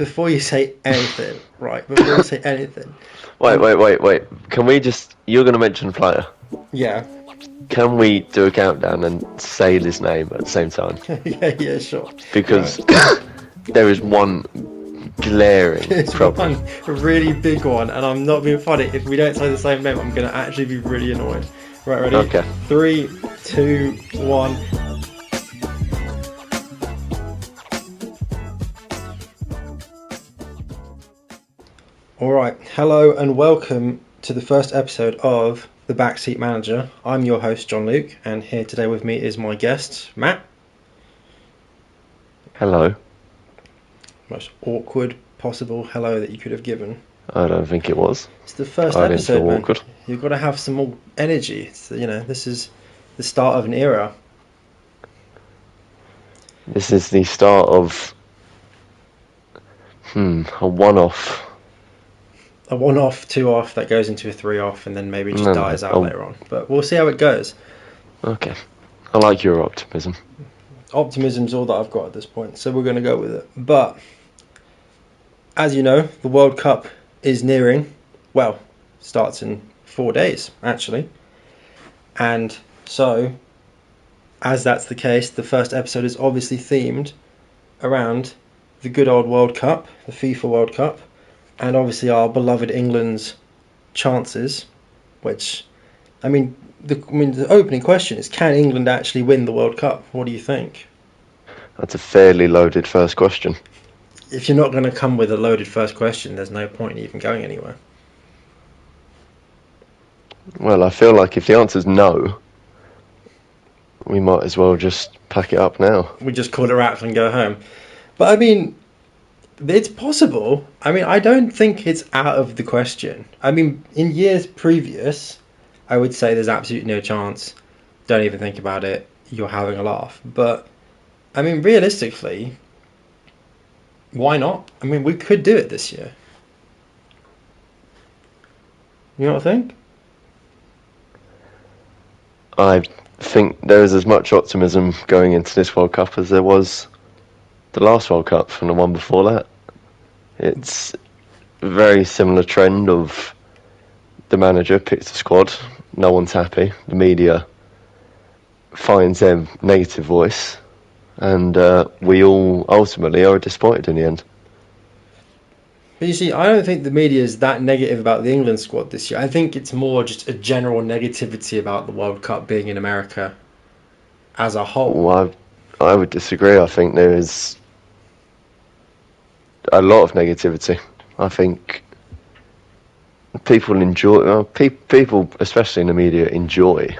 before you say anything, right? Before you say anything, Wait. Can we just... You're going to mention player. yeah, Can we do a countdown and say his name at the same time? yeah, sure. Because Right. there is one glaring It's problem. one really big one, and I'm not being funny. If we don't say the same name, I'm gonna actually be really annoyed. Right, ready? Okay. 3, 2, 1. Alright, hello and welcome to the first episode of The Backseat Manager. I'm your host, John Luke, and here today with me is my guest, Matt. Hello. Most awkward possible hello that you could have given. I don't think it was. It's the first I didn't episode, feel man. awkward. You've got to have some more energy. It's, this is the start of an era. This is the start of a one-off. A 1 off, 2 off that goes into a 3 off, and then maybe just No, dies out later on. But we'll see how it goes. Okay. I like your optimism. Optimism's all that I've got at this point, so we're going to go with it. But as you know, the World Cup is nearing. Well, starts in 4 days actually, and so as that's the case, the first episode is obviously themed around the good old World Cup, the FIFA World Cup, and obviously our beloved England's chances. Which, the opening question is: can England actually win the World Cup? What do you think? That's a fairly loaded first question. If you're not going to come with a loaded first question, there's no point in even going anywhere. Well, I feel like if the answer's no, we might as well just pack it up now. We just call it wraps and go home. But it's possible. I don't think it's out of the question. In years previous, I would say there's absolutely no chance. Don't even think about it. You're having a laugh. But, realistically, why not? We could do it this year. You know what I think? I think there is as much optimism going into this World Cup as there was the last World Cup and the one before that. It's a very similar trend of the manager picks a squad, no one's happy, the media finds their negative voice, and we all ultimately are disappointed in the end. But you see, I don't think the media is that negative about the England squad this year. I think it's more just a general negativity about the World Cup being in America as a whole. Well, I would disagree. I think there is a lot of negativity. I think people enjoy, people, especially in the media, enjoy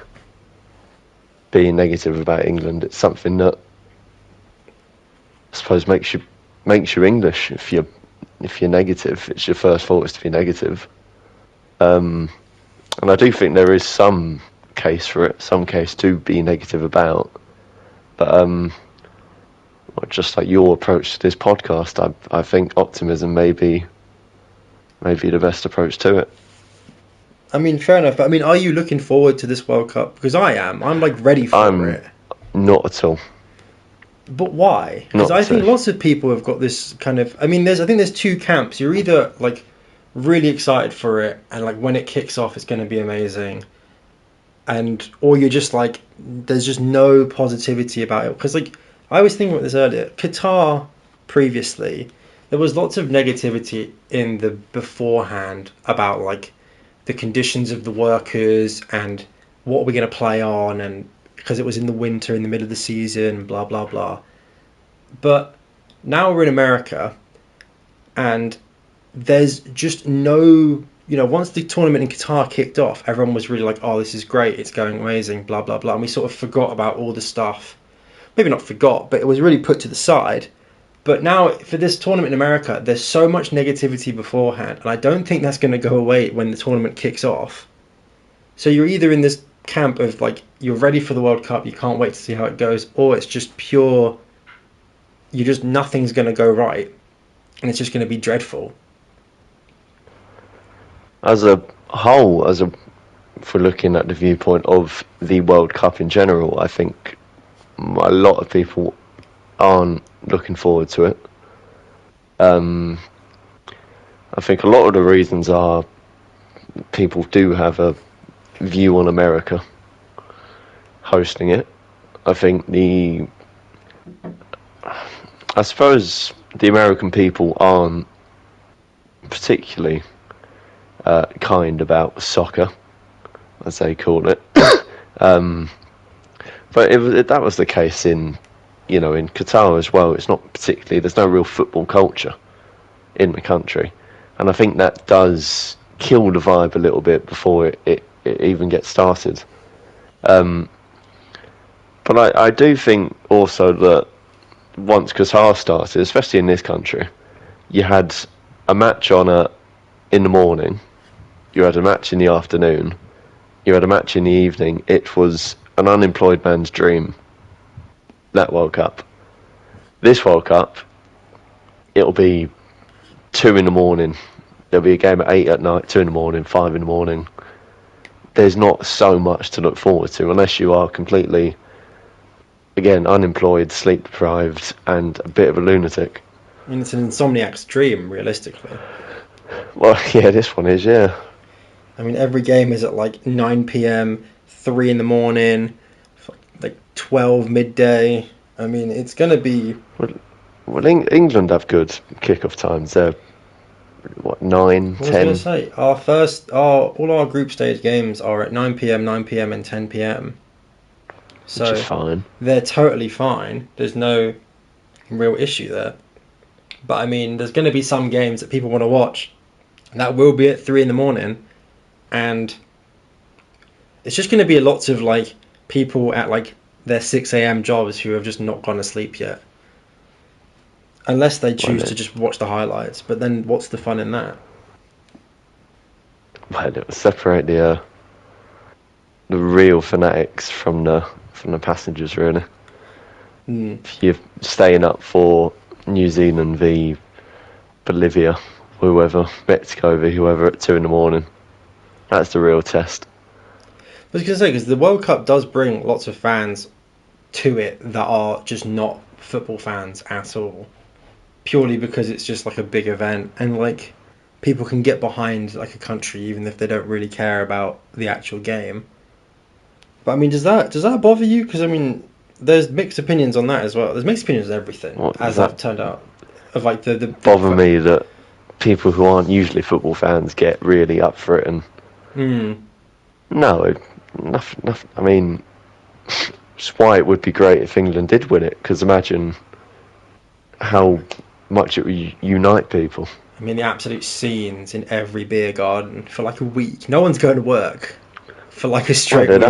being negative about England. It's something that I suppose makes you English. If you're negative, it's your first thought is to be negative. And I do think there is some case for it, some case to be negative about. But just like your approach to this podcast, I think optimism may be the best approach to it. Fair enough. But are you looking forward to this World Cup? Because I am. I'm ready for it. Not at all. But why? Because I think lots of people have got this kind of. I think there's two camps. You're either really excited for it, and when it kicks off, it's going to be amazing, or you're just there's just no positivity about it. Because I was thinking about this earlier. Qatar previously, there was lots of negativity in the beforehand about the conditions of the workers and what we're going to play on, and because it was in the winter, in the middle of the season, blah, blah, blah. But now we're in America, and there's just no... once the tournament in Qatar kicked off, everyone was really oh, this is great, it's going amazing, blah, blah, blah. And we sort of forgot about all the stuff. Maybe not forgot, but it was really put to the side. But now, for this tournament in America, there's so much negativity beforehand, and I don't think that's going to go away when the tournament kicks off. So you're either in this camp of you're ready for the World Cup, you can't wait to see how it goes, or it's just pure, nothing's going to go right, and it's just going to be dreadful. As a whole, if we're looking at the viewpoint of the World Cup in general, I think a lot of people aren't looking forward to it. I think a lot of the reasons are people do have a view on America hosting it. I think I suppose the American people aren't particularly kind about soccer, as they call it. But that was the case in Qatar as well. It's not particularly. There's no real football culture in the country, and I think that does kill the vibe a little bit before it even gets started. But I do think also that once Qatar started, especially in this country, you had a match on in the morning, you had a match in the afternoon, you had a match in the evening. It was an unemployed man's dream, that World Cup. This World Cup, it'll be 2 in the morning. There'll be a game at 8 at night, 2 in the morning, 5 in the morning. There's not so much to look forward to unless you are completely, again, unemployed, sleep deprived, and a bit of a lunatic. I mean, it's an insomniac's dream, realistically. Well, yeah, this one is, yeah. I mean, every game is at like 9 p.m, 3 in the morning, like 12 midday. I mean, it's going to be... Well, England have good kick-off times. They're, 9, 10? I was going to say, all our group stage games are at 9 p.m, 9 p.m, and 10 p.m. So which is fine. They're totally fine. There's no real issue there. But I mean, there's going to be some games that people want to watch. And that will be at 3 in the morning. And it's just going to be lots of like people at like their 6 a.m. jobs who have just not gone to sleep yet. Unless they choose to just watch the highlights. But then what's the fun in that? Well, it will separate the real fanatics from the passengers, really. If you're staying up for New Zealand v Bolivia, whoever, Mexico v whoever at 2 in the morning, that's the real test. I was going to say, because the World Cup does bring lots of fans to it that are just not football fans at all. Purely because it's just like a big event, and like people can get behind like a country even if they don't really care about the actual game. But I mean, does that bother you? Because I mean, there's mixed opinions on that as well. There's mixed opinions on everything, as that turned out. Of like the bother me that people who aren't usually football fans get really up for it, and no, nothing. I mean, it's why it would be great if England did win it. Because imagine how much it would unite people. I mean, the absolute scenes in every beer garden for like a week. No one's going to work for like a straight week.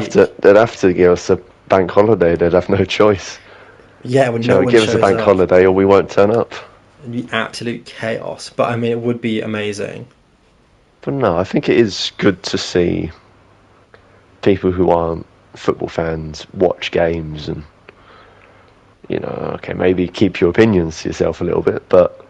They'd have to give us a bank holiday. They'd have no choice. Yeah, when no one give us a bank holiday or we won't turn up. It'd be absolute chaos. But I mean, it would be amazing. But no, I think it is good to see people who aren't football fans watch games and, okay, maybe keep your opinions to yourself a little bit, but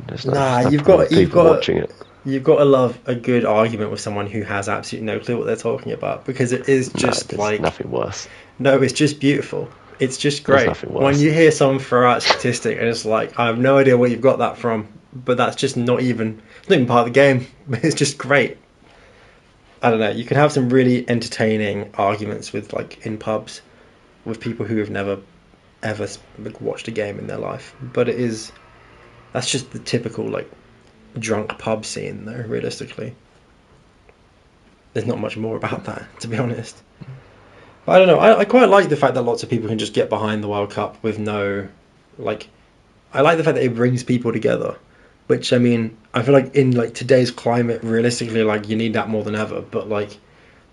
there's you've got watching it. You've got to love a good argument with someone who has absolutely no clue what they're talking about, because it is just there's nothing worse. No, it's just beautiful. It's just great. There's nothing worse. When you hear someone throw out a statistic and it's like, I have no idea where you've got that from, but that's just it's not even part of the game. It's just great. I don't know. You can have some really entertaining arguments with like in pubs with people who have never ever watched a game in their life, but that's just the typical like drunk pub scene though. Realistically, there's not much more about that, to be honest. But I don't know, I quite like the fact that lots of people can just get behind the World Cup with no I like the fact that it brings people together, which I mean, I feel like in like today's climate, realistically, like you need that more than ever. But like,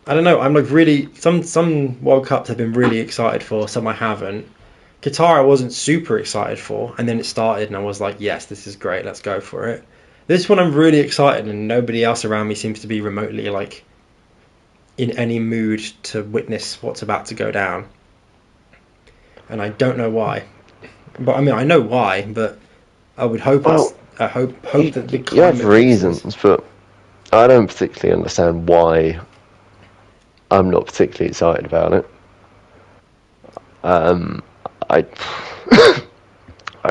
I don't know, I'm like really some World Cups I've been really excited for, some I haven't. Qatar I wasn't super excited for, and then it started and I was like, yes, this is great, let's go for it. This one I'm really excited, and nobody else around me seems to be remotely like in any mood to witness what's about to go down. And I don't know why. But I mean, I know why, but I would hope I hope that the climate... You have reasons, but I don't particularly understand why I'm not particularly excited about it. I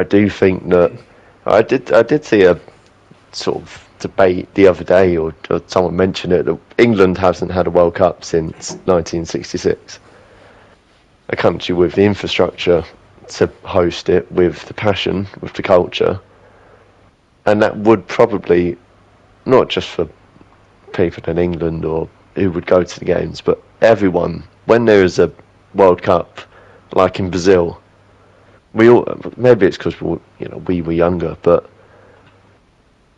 do think that I did see a sort of debate the other day, or someone mentioned it, that England hasn't had a World Cup since 1966. A country with the infrastructure to host it, with the passion, with the culture, and that would probably, not just for people in England or who would go to the games, but everyone, when there is a World Cup, like in Brazil, we all, maybe it's because we were younger, but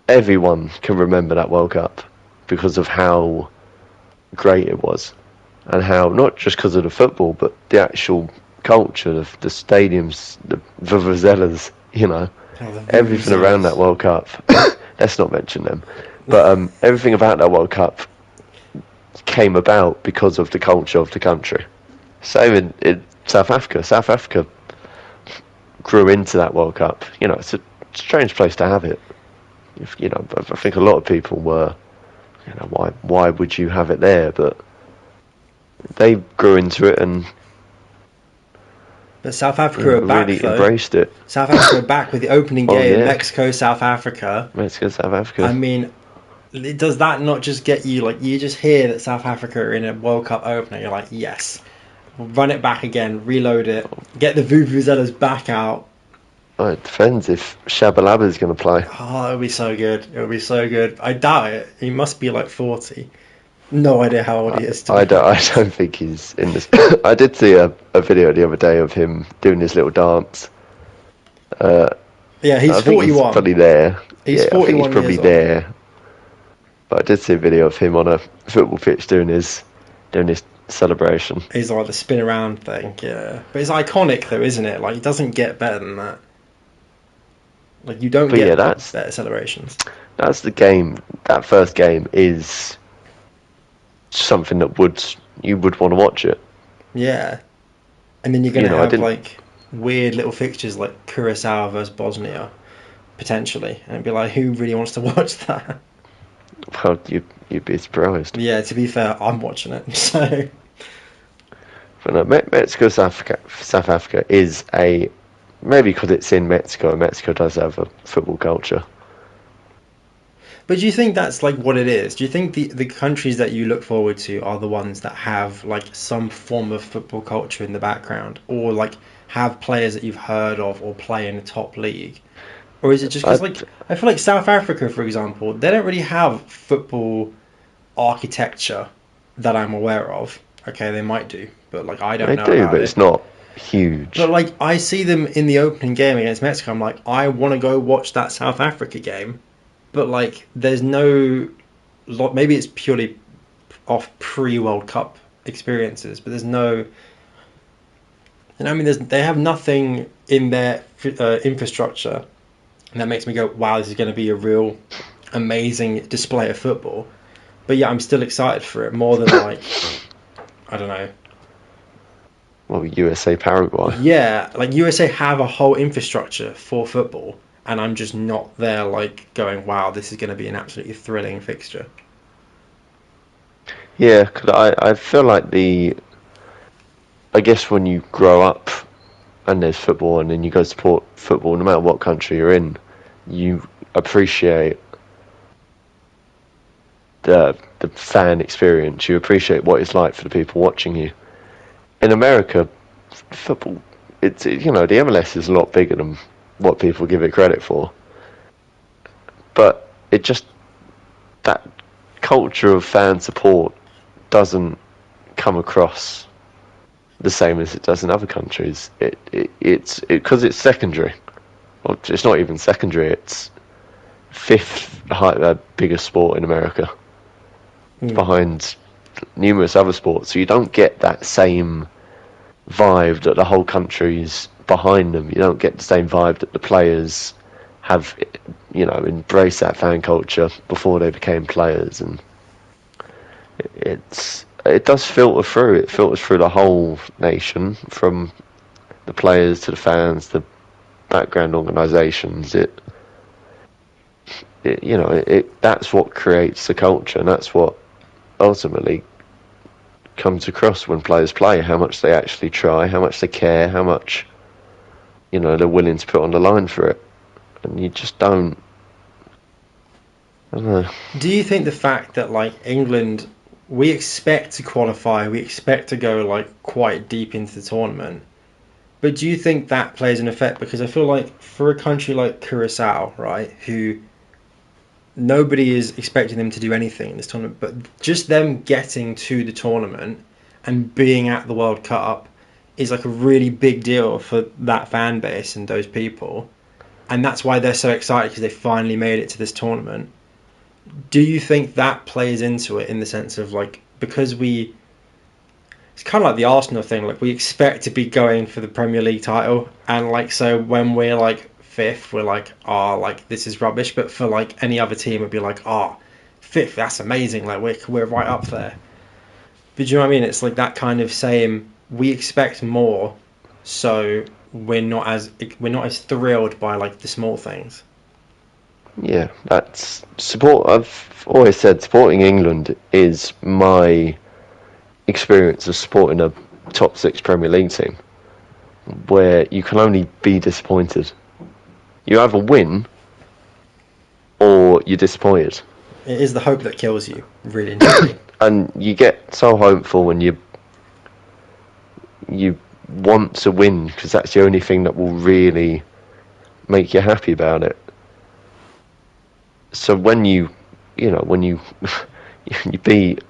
everyone can remember that World Cup because of how great it was, and how, not just because of the football, but the actual culture, the stadiums, the vuvuzelas, everything around that World Cup. Let's not mention them, but everything about that World Cup came about because of the culture of the country. Same in South Africa. South Africa grew into that World Cup. It's a strange place to have it. I think a lot of people were, why would you have it there? But they grew into it, and but South Africa are back, really embraced it. South Africa are back with the opening game, Mexico, South Africa. Mexico, South Africa. I mean, does that not just get you, like, you just hear that South Africa are in a World Cup opener, you're like, yes, run it back again, reload it, get the vuvuzelas back out. Oh, it depends if Shabalaba's going to play. Oh, it'll be so good. It'll be so good. I doubt it. He must be like 40. No idea how old he is. I don't think he's in this. I did see a video the other day of him doing his little dance. Yeah, he's 41. He's probably there. He's 41 I think he's probably there. But I did see a video of him on a football pitch doing his celebration. He's like the spin around thing, yeah. But it's iconic though, isn't it? Like, it doesn't get better than that. Like, you don't get better celebrations. That's the game. That first game is something that you would want to watch it. Yeah. And then you're going to have like weird little fixtures like Curacao versus Bosnia, potentially. And it'd be like, who really wants to watch that? Well, you'd be surprised. Yeah, to be fair, I'm watching it, so... But no, Mexico, South Africa is a... Maybe because it's in Mexico, and Mexico does have a football culture. But do you think that's like what it is? Do you think the countries that you look forward to are the ones that have like some form of football culture in the background, or like have players that you've heard of or play in a top league? Or is it just because, like, I feel like South Africa, for example, they don't really have football architecture that I'm aware of. Okay, they might do, but like I don't know. They do, but it's not huge. But like I see them in the opening game against Mexico. I'm like, I want to go watch that South Africa game, but like there's no. Maybe it's purely off pre-World Cup experiences, but there's no. I mean, they have nothing in their infrastructure. And that makes me go, wow, this is going to be a real amazing display of football. But yeah, I'm still excited for it more than like, I don't know. Well, USA, Paraguay. Yeah, like USA have a whole infrastructure for football. And I'm just not there like going, wow, this is going to be an absolutely thrilling fixture. Yeah, because I feel like I guess when you grow up and there's football, and then you go support football, no matter what country you're in, you appreciate the fan experience. You appreciate what it's like for the people watching you. In America, football, the MLS is a lot bigger than what people give it credit for. But that culture of fan support doesn't come across the same as it does in other countries. It's because it's secondary. Well, it's not even secondary. It's fifth biggest sport in America, behind numerous other sports. So you don't get that same vibe that the whole country's behind them. You don't get the same vibe that the players have, embraced that fan culture before they became players, and it does filter through. It filters through the whole nation, from the players to the fans, the background organisations. That's what creates the culture, and that's what ultimately comes across when players play. How much they actually try, how much they care, how much they're willing to put on the line for it. and you just don't. I don't know. Do you think the fact that like England, we expect to qualify, we expect to go like quite deep into the tournament, but do you think that plays an effect? Because I feel like for a country like Curacao, right, who nobody is expecting them to do anything in this tournament, but just them getting to the tournament and being at the World Cup is like a really big deal for that fan base and those people, and that's why they're so excited because they finally made it to this tournament. Do you think that plays into it in the sense of like, because it's kind of like the Arsenal thing, like we expect to be going for the Premier League title, and like so when we're like fifth, we're like, oh, like this is rubbish, but for like any other team it'd be like, oh, fifth, that's amazing, like we're right up there. But do you know what I mean? It's like that kind of same, we expect more, so we're not as thrilled by like the small things. Yeah, that's support. I've always said supporting England is my experience of supporting a top six Premier League team, where you can only be disappointed. You either win or you're disappointed. It is the hope that kills you, really and truly. And you get so hopeful when you want to win, because that's the only thing that will really make you happy about it. So when you you beat,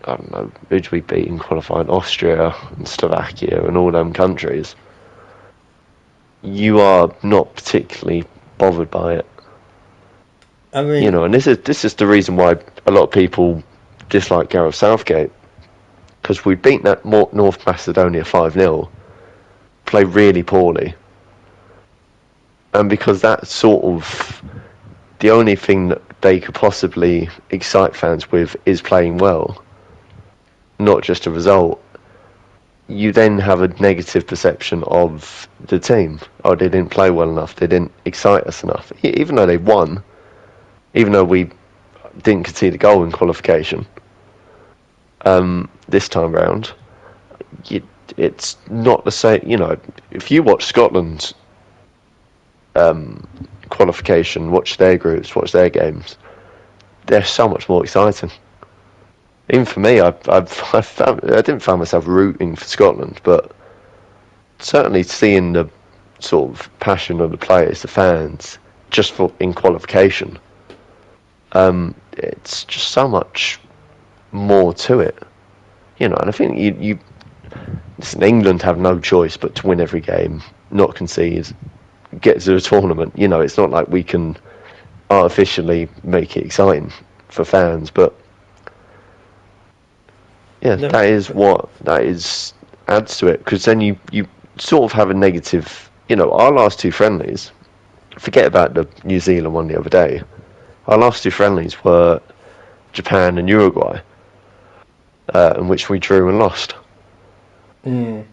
I don't know, who did we beat in qualifying? Austria and Slovakia and all them countries. You are not particularly bothered by it. I mean, and this is the reason why a lot of people dislike Gareth Southgate, because we beat that North Macedonia 5-0, played really poorly, and because that's sort of the only thing that they could possibly excite fans with is playing well, not just a result. You then have a negative perception of the team. Oh, they didn't play well enough. They didn't excite us enough. Even though they won, even though we didn't concede a goal in qualification this time round, it's not the same. If you watch Scotland's qualification, watch their groups, watch their games, they're so much more exciting. Even for me, I didn't find myself rooting for Scotland, but certainly seeing the sort of passion of the players, the fans, just in qualification, it's just so much more to it, And I think listen, England have no choice but to win every game, not concede, get to the tournament. It's not like we can artificially make it exciting for fans, but yeah, no, that adds to it, because then you sort of have a negative. Our last two friendlies, forget about the New Zealand one the other day. Our last two friendlies were Japan and Uruguay, in which we drew and lost. And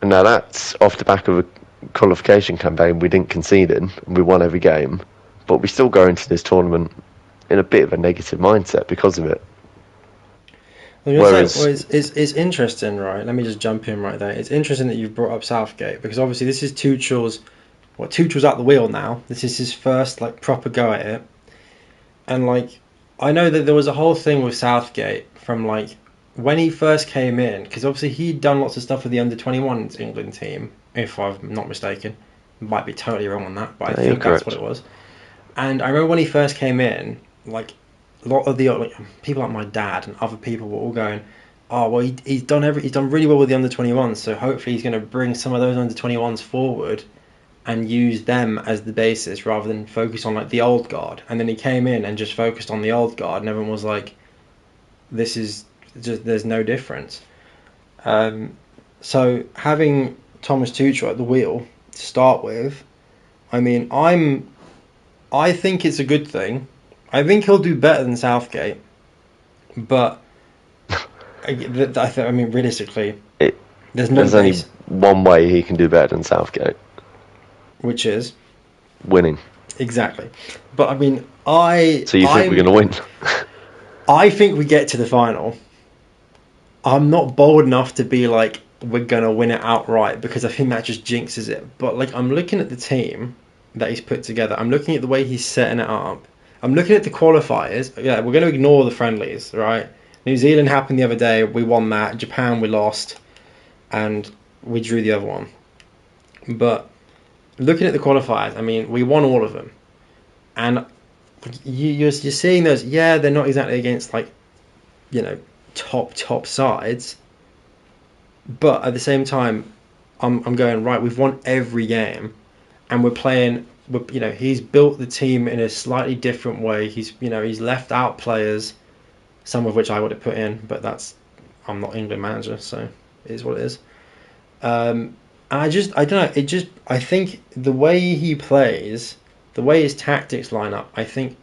now that's off the back of a qualification campaign we didn't concede in, and we won every game, but we still go into this tournament in a bit of a negative mindset because of it. It's interesting, right? Let me just jump in right there. It's interesting that you've brought up Southgate, because obviously this is Tuchel's at the wheel now. This is his first like proper go at it. And like, I know that there was a whole thing with Southgate from like when he first came in, because obviously he'd done lots of stuff with the under-21s England team, if I'm not mistaken. Might be totally wrong on that, but I think that's what it was. And I remember when he first came in, like a lot of the people like my dad and other people were all going, oh well, he's done really well with the under-21s, so hopefully he's going to bring some of those under-21s forward and use them as the basis rather than focus on like the old guard. And then he came in and just focused on the old guard, and everyone was like, this is just, there's no difference. So having Thomas Tuchel at the wheel to start with, I mean, I think it's a good thing. I think he'll do better than Southgate, but I mean, realistically, there's only one way he can do better than Southgate, which is winning. Exactly. But I mean, So you think we're going to win? I think we get to the final. I'm not bold enough to be like, we're going to win it outright, because I think that just jinxes it. But like, I'm looking at the team, and like, I know that there was a whole thing with Southgate from like when he first came in, because obviously he'd done lots of stuff with the under-21s England team, if I'm not mistaken. Might be totally wrong on that, but I think that's what it was. And I remember when he first came in, like a lot of the people were all going, oh well, he's done really well with the under-21s, so hopefully he's going to bring some of those under-21s forward and use them as the basis rather than focus on like the old guard. And then he came in and just focused on the old guard, and everyone was like, this is, there's no difference. that he's put together. I'm looking at the way he's setting it up. I'm looking at the qualifiers. Yeah, we're going to ignore the friendlies, right? New Zealand happened the other day. We won that. Japan, we lost. And we drew the other one. But looking at the qualifiers, I mean, we won all of them. And you're seeing those, yeah, they're not exactly against, like, you know, top sides. But at the same time, I'm going, right, we've won every game. And we're playing, you know, he's built the team in a slightly different way. He's left out players, some of which I would have put in, but I'm not England manager, so it is what it is. And I don't know, I think the way he plays, the way his tactics line up, I think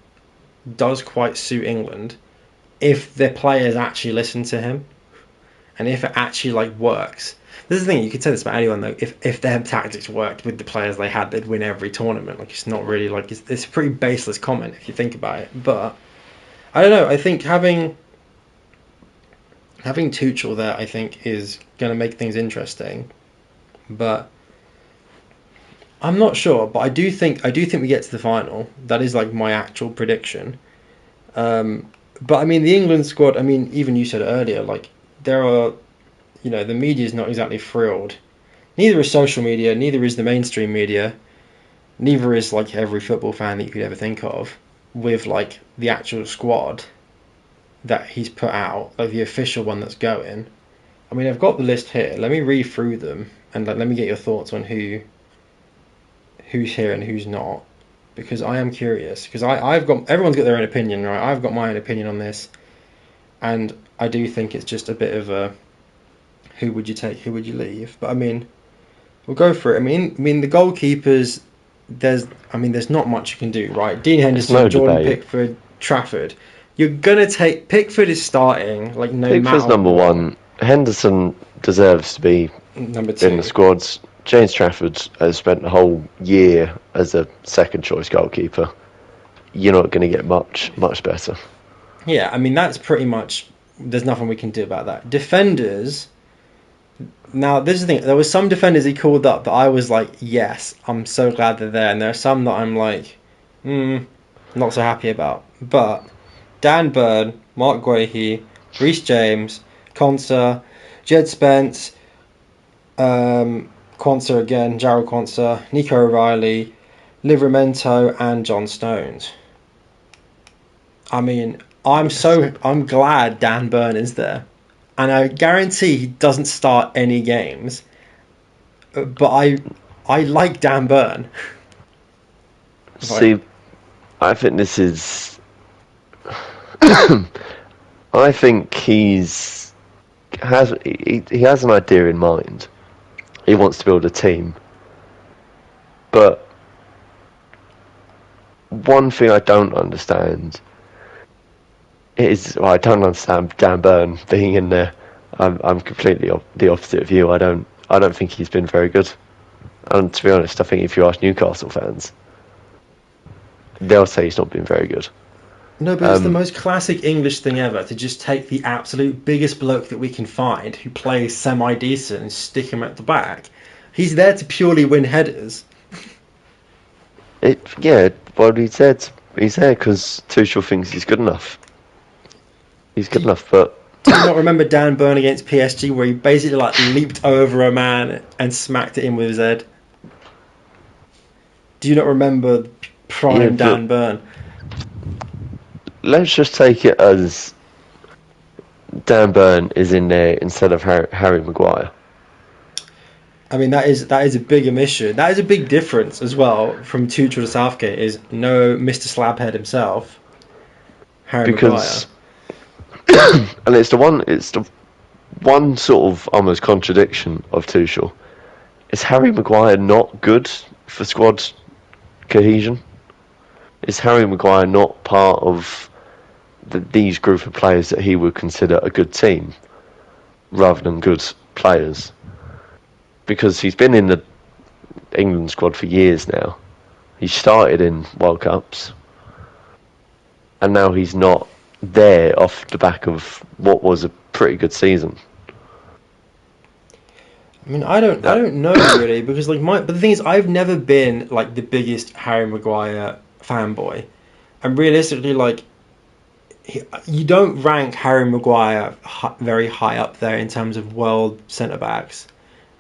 does quite suit England if their players actually listen to him and if it actually, like, works. This is the thing, you could say this about anyone, though. If their tactics worked with the players they had, they'd win every tournament. Like, it's not really, like, it's a pretty baseless comment if you think about it. But I don't know, I think having Tuchel there, I think, is going to make things interesting. But I'm not sure. But I do think we get to the final. That is, like, my actual prediction. But I mean, the England squad. I mean, even you said it earlier. Like, there are, you know, the media is not exactly thrilled. Neither is social media. Neither is the mainstream media. Neither is, like, every football fan that you could ever think of with, like, the actual squad that he's put out, like the official one that's going. I mean, I've got the list here. Let me read through them and let me get your thoughts on who's here and who's not, because I am curious. Because everyone's got their own opinion, right? I've got my own opinion on this, and I do think it's just a bit of a who would you take, who would you leave? But I mean, we'll go for it. I mean the goalkeepers. There's not much you can do, right? Dean Henderson, no Jordan debate. Pickford, Trafford. You're gonna take Pickford is starting, like, no Pickford's matter number what. one. Henderson deserves to be Number two in the squads. James Trafford has spent the whole year as a second choice goalkeeper. You're not going to get much better. Yeah, I mean, that's pretty much. There's nothing we can do about that. Defenders. Now, this is the thing. There were some defenders he called up that I was like, yes, I'm so glad they're there. And there are some that I'm like, not so happy about. But Dan Burn, Mark Guehi, Reece James, Konsa, Jed Spence, Quansah again, Jarrell Quansah, Nico O'Reilly, Livramento, and John Stones. I mean, I'm glad Dan Burn is there, and I guarantee he doesn't start any games. But I like Dan Burn. See, I think this is. I think he has an idea in mind. He wants to build a team. But one thing I don't understand is, I don't understand Dan Burn being in there. I'm completely the opposite of you. I don't think he's been very good. And to be honest, I think if you ask Newcastle fans, they'll say he's not been very good. No, but it's the most classic English thing ever to just take the absolute biggest bloke that we can find who plays semi-decent and stick him at the back. He's there to purely win headers. Well, he's there because Tuchel thinks he's good enough. He's good enough, but... Do you not remember Dan Burn against PSG where he basically, like, leaped over a man and smacked it in with his head? Do you not remember prime Dan Burn? Let's just take it as Dan Burn is in there instead of Harry Maguire. I mean, that is a big omission. That is a big difference as well from Tuchel to Southgate. Is no Mr. Slabhead himself, Harry Maguire. And it's the one sort of almost contradiction of Tuchel. Is Harry Maguire not good for squad cohesion? Is Harry Maguire not part of these group of players that he would consider a good team rather than good players? Because he's been in the England squad for years now. He started in World Cups, and now he's not there off the back of what was a pretty good season. I mean, I don't know really because but the thing is, I've never been like the biggest Harry Maguire fanboy, and realistically, like you don't rank Harry Maguire very high up there in terms of world centre backs,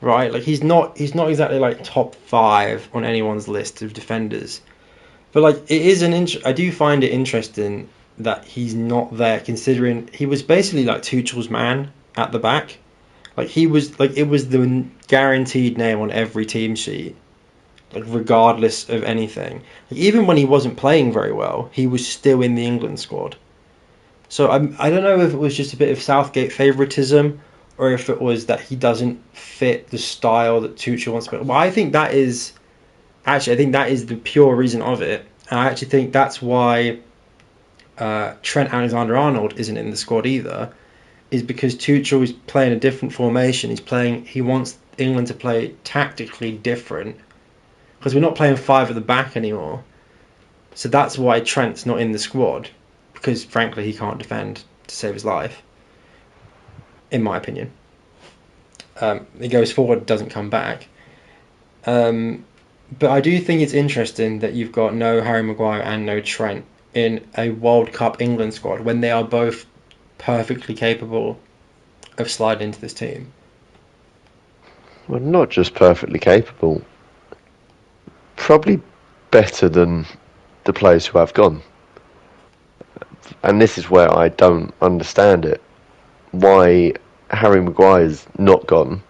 right? Like he's not exactly like top 5 on anyone's list of defenders, but like it is I do find it interesting that he's not there considering he was basically like Tuchel's man at the back. Like he was like it was the guaranteed name on every team sheet, like regardless of anything. Like, even when he wasn't playing very well, he was still in the England squad. So I don't know if it was just a bit of Southgate favouritism or if it was that he doesn't fit the style that Tuchel wants to play. Well, I think that is the pure reason of it. And I actually think that's why Trent Alexander-Arnold isn't in the squad either, is because Tuchel is playing a different formation. He wants England to play tactically different because we're not playing 5 at the back anymore. So that's why Trent's not in the squad, because frankly he can't defend to save his life, in my opinion. He goes forward, doesn't come back. But I do think it's interesting that you've got no Harry Maguire and no Trent in a World Cup England squad when they are both perfectly capable of sliding into this team. Well, not just perfectly capable, probably better than the players who have gone. And this is where I don't understand it. Why Harry Maguire's not gone,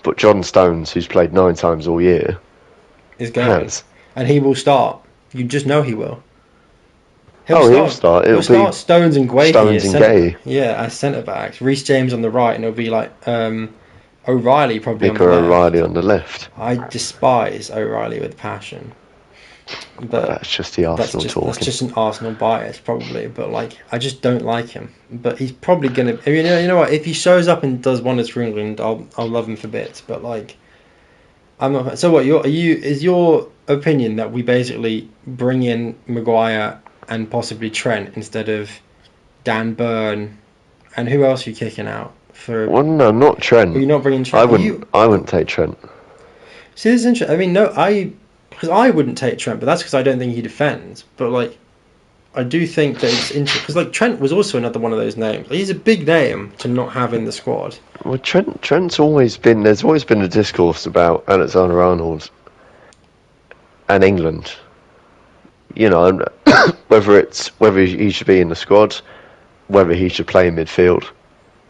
but John Stones, who's played 9 times all year, is going. Has. And he will start. You just know he will. He'll start. He'll start Stones and Guehi. Stones and Guehi. Yeah, as centre backs. Reece James on the right, and it'll be like O'Reilly probably Nico on the left. O'Reilly on the left. I despise O'Reilly with passion. But that's just the Arsenal talking. That's just an Arsenal bias, probably. But like, I just don't like him. But he's probably gonna. I mean, you know what? If he shows up and does wonders for England, I'll love him for bits. But like, I'm not. So what? Is your opinion that we basically bring in Maguire and possibly Trent instead of Dan Burn, and who else are you kicking out for? Well, no, not Trent. Are you not bringing Trent? I wouldn't take Trent. See, this is interesting. I mean, because I wouldn't take Trent, but that's because I don't think he defends. But like, I do think that it's interesting because like Trent was also another one of those names. He's a big name to not have in the squad. Well, Trent's always been. There's always been a discourse about Alexander-Arnold and England. You know, whether he should be in the squad, whether he should play in midfield,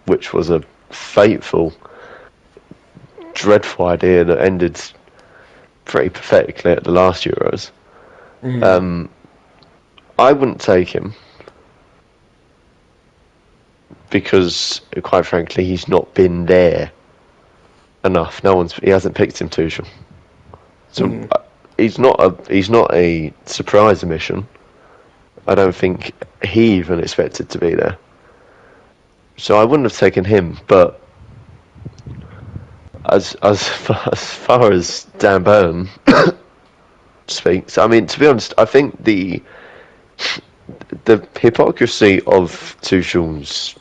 which was a fateful, dreadful idea that ended pretty pathetically at the last Euros. I wouldn't take him because, quite frankly, he's not been there enough. He hasn't picked him, Tuchel. So he's not a surprise omission. I don't think he even expected to be there. So I wouldn't have taken him, but as far as Dan Burn speaks, I mean, to be honest, I think the hypocrisy of Tuchel's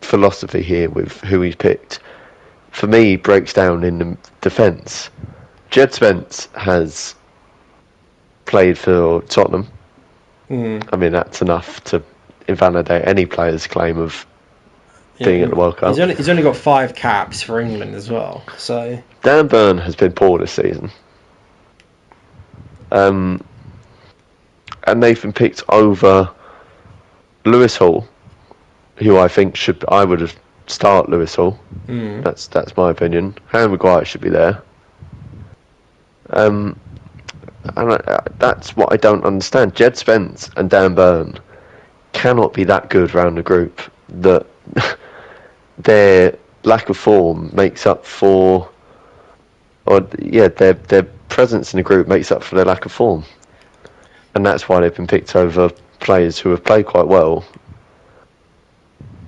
philosophy here with who he's picked, for me, breaks down in the defence. Jed Spence has played for Tottenham. I mean, that's enough to invalidate any player's claim of being at the World Cup. He's only got 5 caps for England as well. So Dan Burn has been poor this season. And they've been picked over Lewis Hall, who I think I would have start Lewis Hall. That's my opinion. Harry Maguire should be there. And that's what I don't understand. Jed Spence and Dan Burn cannot be that good round the group that their lack of form makes up for, their presence in the group makes up for their lack of form, and that's why they've been picked over players who have played quite well,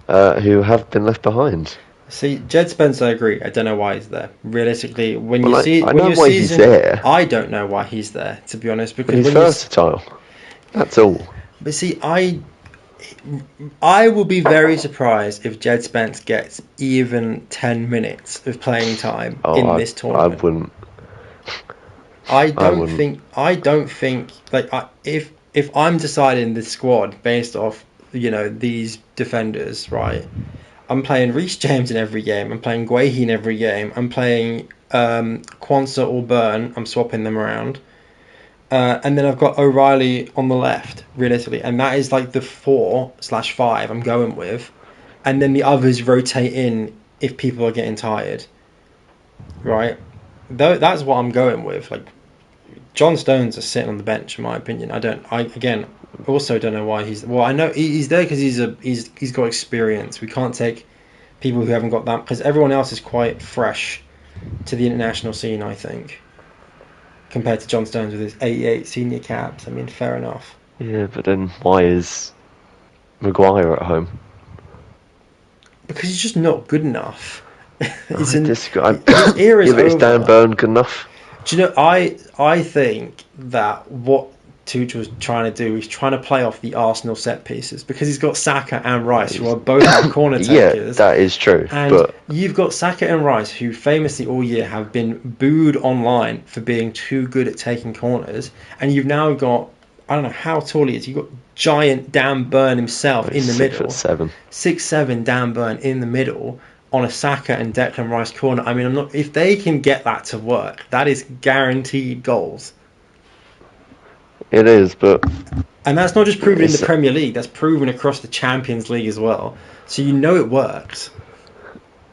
who have been left behind. See, Jed Spence, I agree. I don't know why he's there. Realistically, he's there. I don't know why he's there, to be honest, because he's versatile. That's all. But see, I will be very surprised if Jed Spence gets even 10 minutes of playing time in this tournament. I wouldn't. I don't think like if I'm deciding the squad based off these defenders, right? I'm playing Reece James in every game. I'm playing Guehi in every game. I'm playing Quansah or Burn. I'm swapping them around. And then I've got O'Reilly on the left, realistically. And that is like the 4/5 I'm going with. And then the others rotate in if people are getting tired. Right? That's what I'm going with. Like, John Stones is sitting on the bench, in my opinion. I also don't know why he's... Well, I know he's there because he's got experience. We can't take people who haven't got that... Because everyone else is quite fresh to the international scene, I think. Compared to John Stones with his 88 senior caps. I mean, fair enough. Yeah, but then why is Maguire at home? Because he's just not good enough. His era is is Dan Burn good enough? Do you know, I think that what Tuchel was trying to do, he's trying to play off the Arsenal set pieces because he's got Saka and Rice, who are both our corner takers. Yeah, that is true. And but you've got Saka and Rice, who famously all year have been booed online for being too good at taking corners. And you've now got, I don't know how tall he is, you've got giant Dan Burn himself in the middle. 6'7". 6'7" Dan Burn in the middle on a Saka and Declan Rice corner. I mean, if they can get that to work, that is guaranteed goals. It is, but... And that's not just proven in the Premier League, that's proven across the Champions League as well. So you know it works.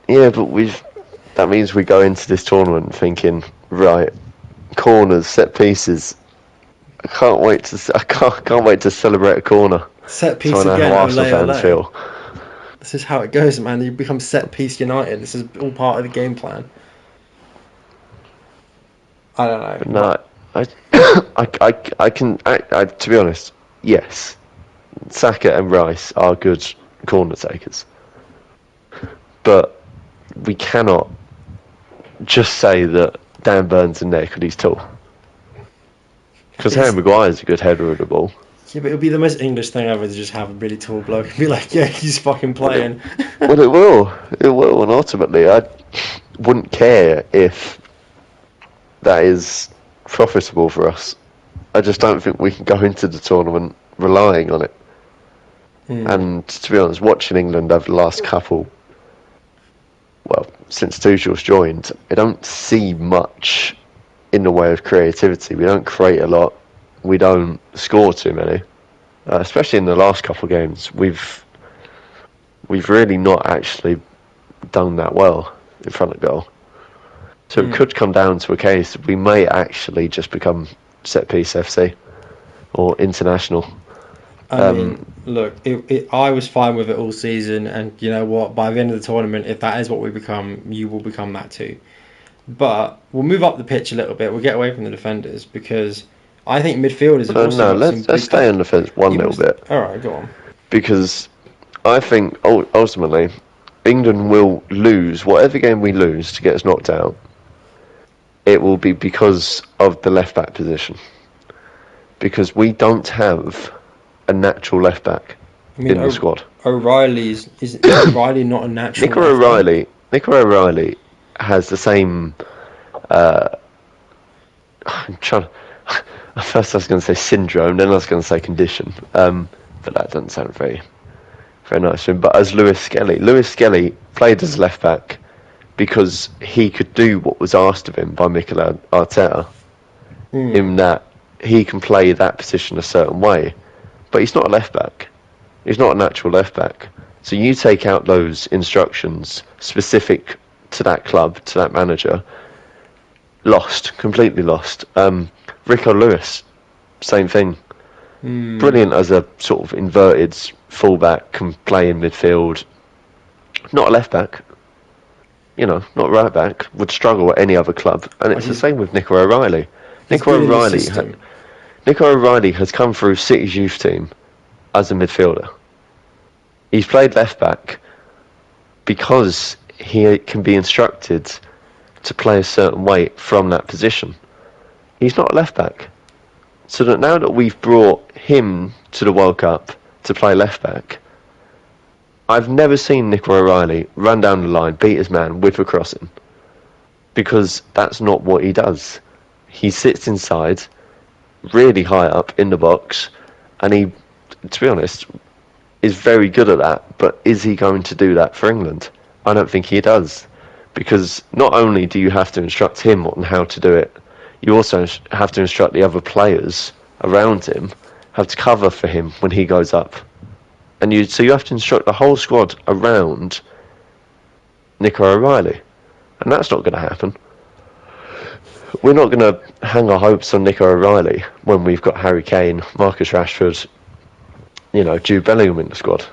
Yeah, but that means we go into this tournament thinking, right, corners, set pieces. I can't wait to celebrate a corner. Set piece so again, how Arsenal fans feel. This is how it goes, man. You become set piece United. This is all part of the game plan. I don't know. But no, I can. To be honest, yes, Saka and Rice are good corner takers, but we cannot just say that Dan Burn's in there because he's tall. Because Harry Maguire's a good header of the ball. Yeah, but it'll be the most English thing ever to just have a really tall bloke and be like, yeah, he's fucking playing. Well, it will, and ultimately, I wouldn't care if that is profitable for us. I just don't think we can go into the tournament relying on it. And to be honest, watching England over the last since Tuchel's joined, I don't see much in the way of creativity. We don't create a lot. We don't score too many, especially in the last couple of games. We've really not actually done that well in front of goal. So it could come down to a case we may actually just become set piece FC or international. I mean, look, I was fine with it all season, and you know what? By the end of the tournament, if that is what we become, you will become that too. But we'll move up the pitch a little bit. We'll get away from the defenders because I think midfielders have also let's stay on the fence one little bit. All right, go on. Because I think ultimately England will lose whatever game we lose to get us knocked out. It will be because of the left back position. Because we don't have a natural left back in the squad. Is O'Reilly not a natural? Nico O'Reilly has the same. I'm trying. At first, I was going to say syndrome, then I was going to say condition. But that doesn't sound very nice to him. But as Lewis Skelly played as left back because he could do what was asked of him by Mikel Arteta, in that he can play that position a certain way. But he's not a left back. He's not a natural left back. So you take out those instructions specific to that club, to that manager, completely lost. Rico Lewis, same thing. Brilliant as a sort of inverted fullback, can play in midfield. Not a left back. Not a right back. Would struggle at any other club. And it's the same with Nico O'Reilly. Nico O'Reilly has come through City's youth team as a midfielder. He's played left back because he can be instructed to play a certain way from that position. He's not a left back. So that now that we've brought him to the World Cup to play left back, I've never seen Nico O'Reilly run down the line, beat his man, whip a crossing. Because that's not what he does. He sits inside, really high up in the box, and he, to be honest, is very good at that. But is he going to do that for England? I don't think he does. Because not only do you have to instruct him on how to do it, you also have to instruct the other players around him, have to cover for him when he goes up. So you have to instruct the whole squad around Nico O'Reilly. And that's not going to happen. We're not going to hang our hopes on Nico O'Reilly when we've got Harry Kane, Marcus Rashford, Jude Bellingham in the squad.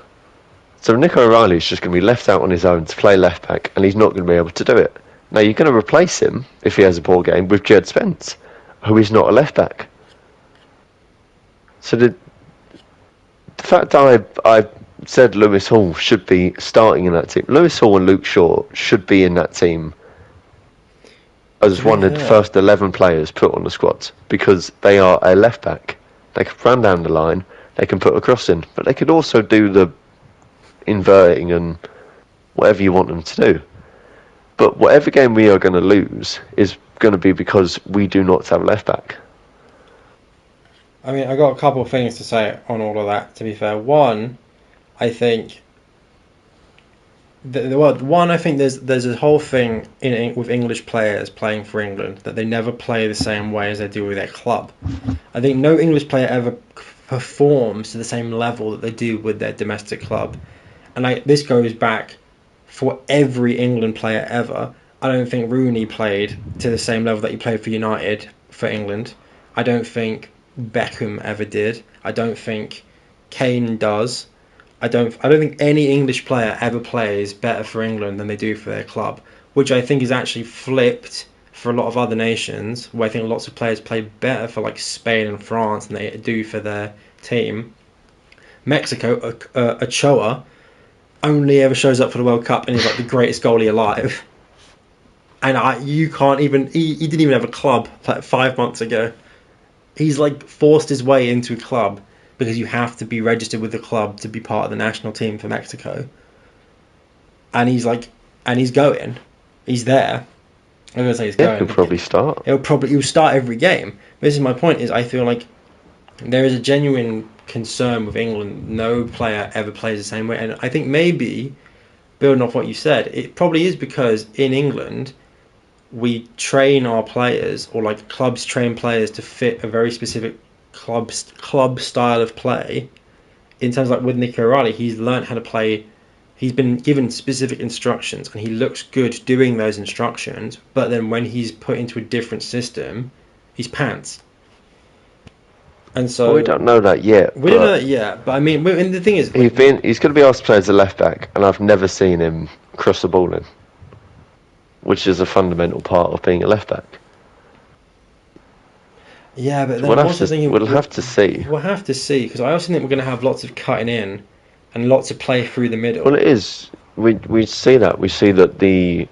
So Nico O'Reilly is just going to be left out on his own to play left back, and he's not going to be able to do it. Now you're going to replace him, if he has a poor game, with Jed Spence, who is not a left back. So the fact that I said Lewis Hall should be starting in that team, Lewis Hall and Luke Shaw should be in that team as one of the first 11 players put on the squad, because they are a left back. They can run down the line, they can put a cross in, but they could also do the inverting and whatever you want them to do. But whatever game we are going to lose is going to be because we do not have a left back. I mean, I got a couple of things to say on all of that, to be fair. One, I think there's a whole thing with English players playing for England, that they never play the same way as they do with their club. I think no English player ever performs to the same level that they do with their domestic club. And this goes back for every England player ever. I don't think Rooney played to the same level that he played for United for England. I don't think Beckham ever did. I don't think Kane does. I don't think any English player ever plays better for England than they do for their club, which I think is actually flipped for a lot of other nations, where I think lots of players play better for like Spain and France than they do for their team. Mexico, Ochoa only ever shows up for the World Cup and he's like the greatest goalie alive. And you can't even... He didn't even have a club like 5 months ago. He's like forced his way into a club because you have to be registered with the club to be part of the national team for Mexico. And he's going. He's there. I'm going to say he's going. He'll probably start. He'll start every game. This is my point, is I feel like there is a genuine concern with England. No player ever plays the same way. And I think maybe, building off what you said, it probably is because in England, we train our players, or like clubs train players to fit a very specific club style of play. In terms of like with Nico O'Reilly, he's learned how to play. He's been given specific instructions and he looks good doing those instructions, but then when he's put into a different system, he's pants. And so we don't know that yet. We don't know that yet, but I mean, and the thing is, he's going to be asked to play as a left back, and I've never seen him cross the ball in, which is a fundamental part of being a left back. Yeah, but then we'll have to see. We'll have to see, because I also think we're going to have lots of cutting in and lots of play through the middle. Well, it is. We see that. We see that the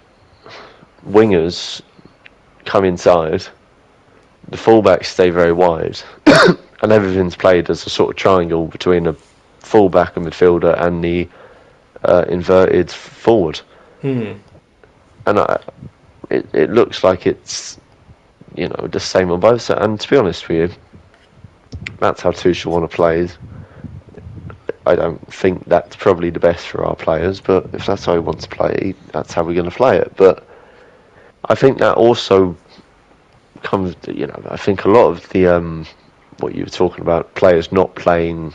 wingers come inside, the fullbacks stay very wide, and everything's played as a sort of triangle between a fullback, a midfielder, and the inverted forward. And it looks like it's the same on both sides. And to be honest with you, that's how Tuchel want to play. I don't think that's probably the best for our players, but if that's how he wants to play, that's how we're going to play it. But I think that also comes, I think a lot of the what you were talking about, players not playing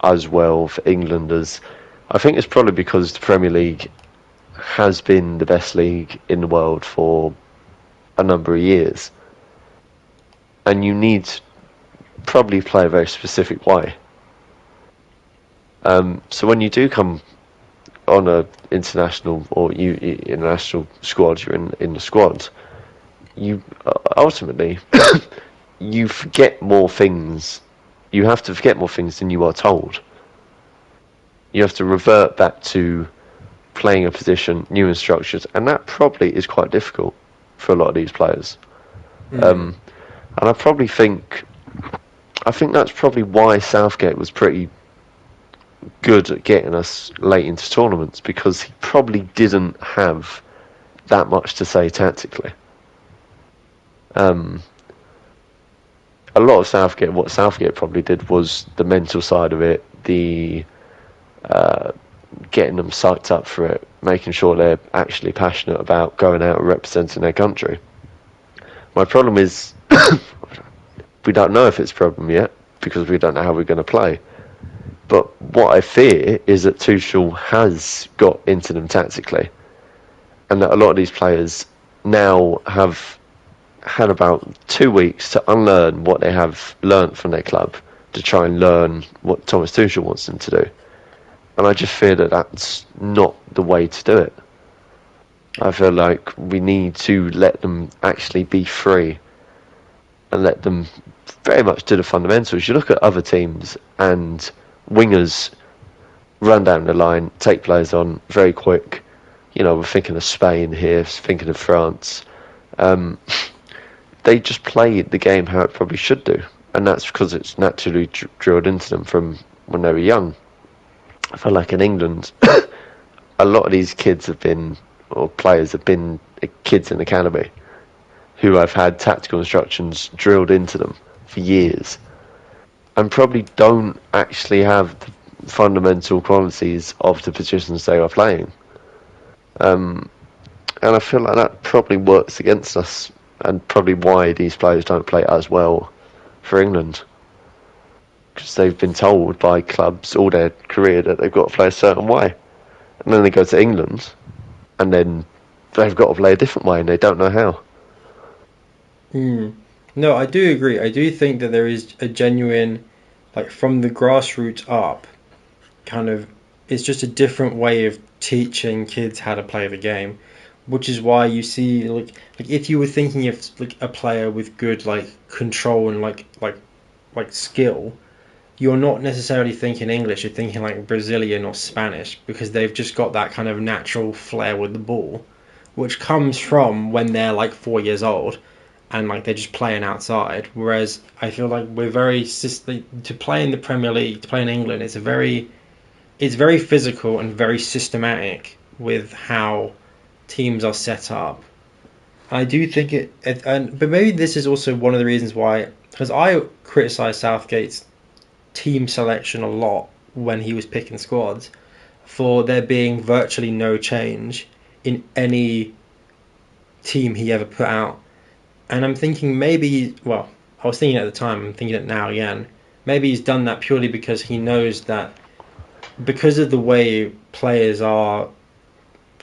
as well for England as, I think it's probably because the Premier League has been the best league in the world for a number of years, and you need to probably play a very specific way. So when you do come on a international or international squad, you're in the squad, you ultimately you forget more things. You have to forget more things than you are told. You have to revert back to playing a position, new instructions, and that probably is quite difficult for a lot of these players. And I think that's probably why Southgate was pretty good at getting us late into tournaments because he probably didn't have that much to say tactically. A lot of what Southgate probably did was the mental side of it, the getting them psyched up for it, making sure they're actually passionate about going out and representing their country. My problem is we don't know if it's a problem yet because we don't know how we're going to play. But what I fear is that Tuchel has got into them tactically, and that a lot of these players now have had about 2 weeks to unlearn what they have learnt from their club to try and learn what Thomas Tuchel wants them to do. And I just fear that that's not the way to do it. I feel like we need to let them actually be free and let them very much do the fundamentals. You look at other teams and wingers run down the line, take players on very quick. You know, we're thinking of Spain here, thinking of France. They just play the game how it probably should do. And that's because it's naturally drilled into them from when they were young. I feel like in England, a lot of these kids have been, or players have been, kids in the academy who have had tactical instructions drilled into them for years and probably don't actually have the fundamental qualities of the positions they are playing. And I feel like that probably works against us and probably why these players don't play as well for England. Because they've been told by clubs all their career that they've got to play a certain way. And then they go to England and then they've got to play a different way and they don't know how. No, I do agree. I do think that there is a genuine, like from the grassroots up, kind of, it's just a different way of teaching kids how to play the game. Which is why you see, like if you were thinking of like a player with good like control and like skill, you're not necessarily thinking English, you're thinking like Brazilian or Spanish because they've just got that kind of natural flair with the ball, which comes from when they're like 4 years old and like they're just playing outside. Whereas I feel like we're very to play in the Premier League, to play in England, it's very physical and very systematic with how teams are set up. I do think but maybe this is also one of the reasons why, because I criticise Southgate's team selection a lot when he was picking squads for there being virtually no change in any team he ever put out. And I'm thinking maybe, well, I was thinking at the time, I'm thinking it now again, maybe he's done that purely because he knows that because of the way players are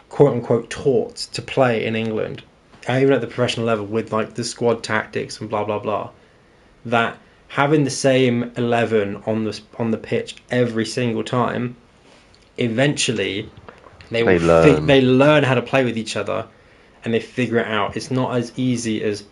quote unquote taught to play in England, even at the professional level with like the squad tactics and blah blah blah, that having the same 11 on the pitch every single time, eventually they learn how to play with each other and they figure it out. It's not as easy as,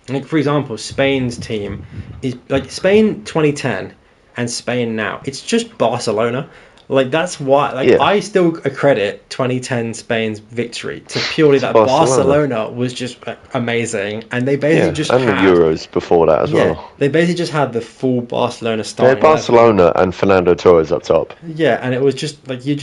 like, for example, Spain's team is like Spain 2010 and Spain now. It's just Barcelona. Like, that's why, like, yeah. I still accredit 2010 Spain's victory to purely that Barcelona was just amazing, and they basically just had... and the Euros before that as well. They basically just had the full Barcelona style. They're Barcelona and Fernando Torres up top. Yeah, and it was just, like, you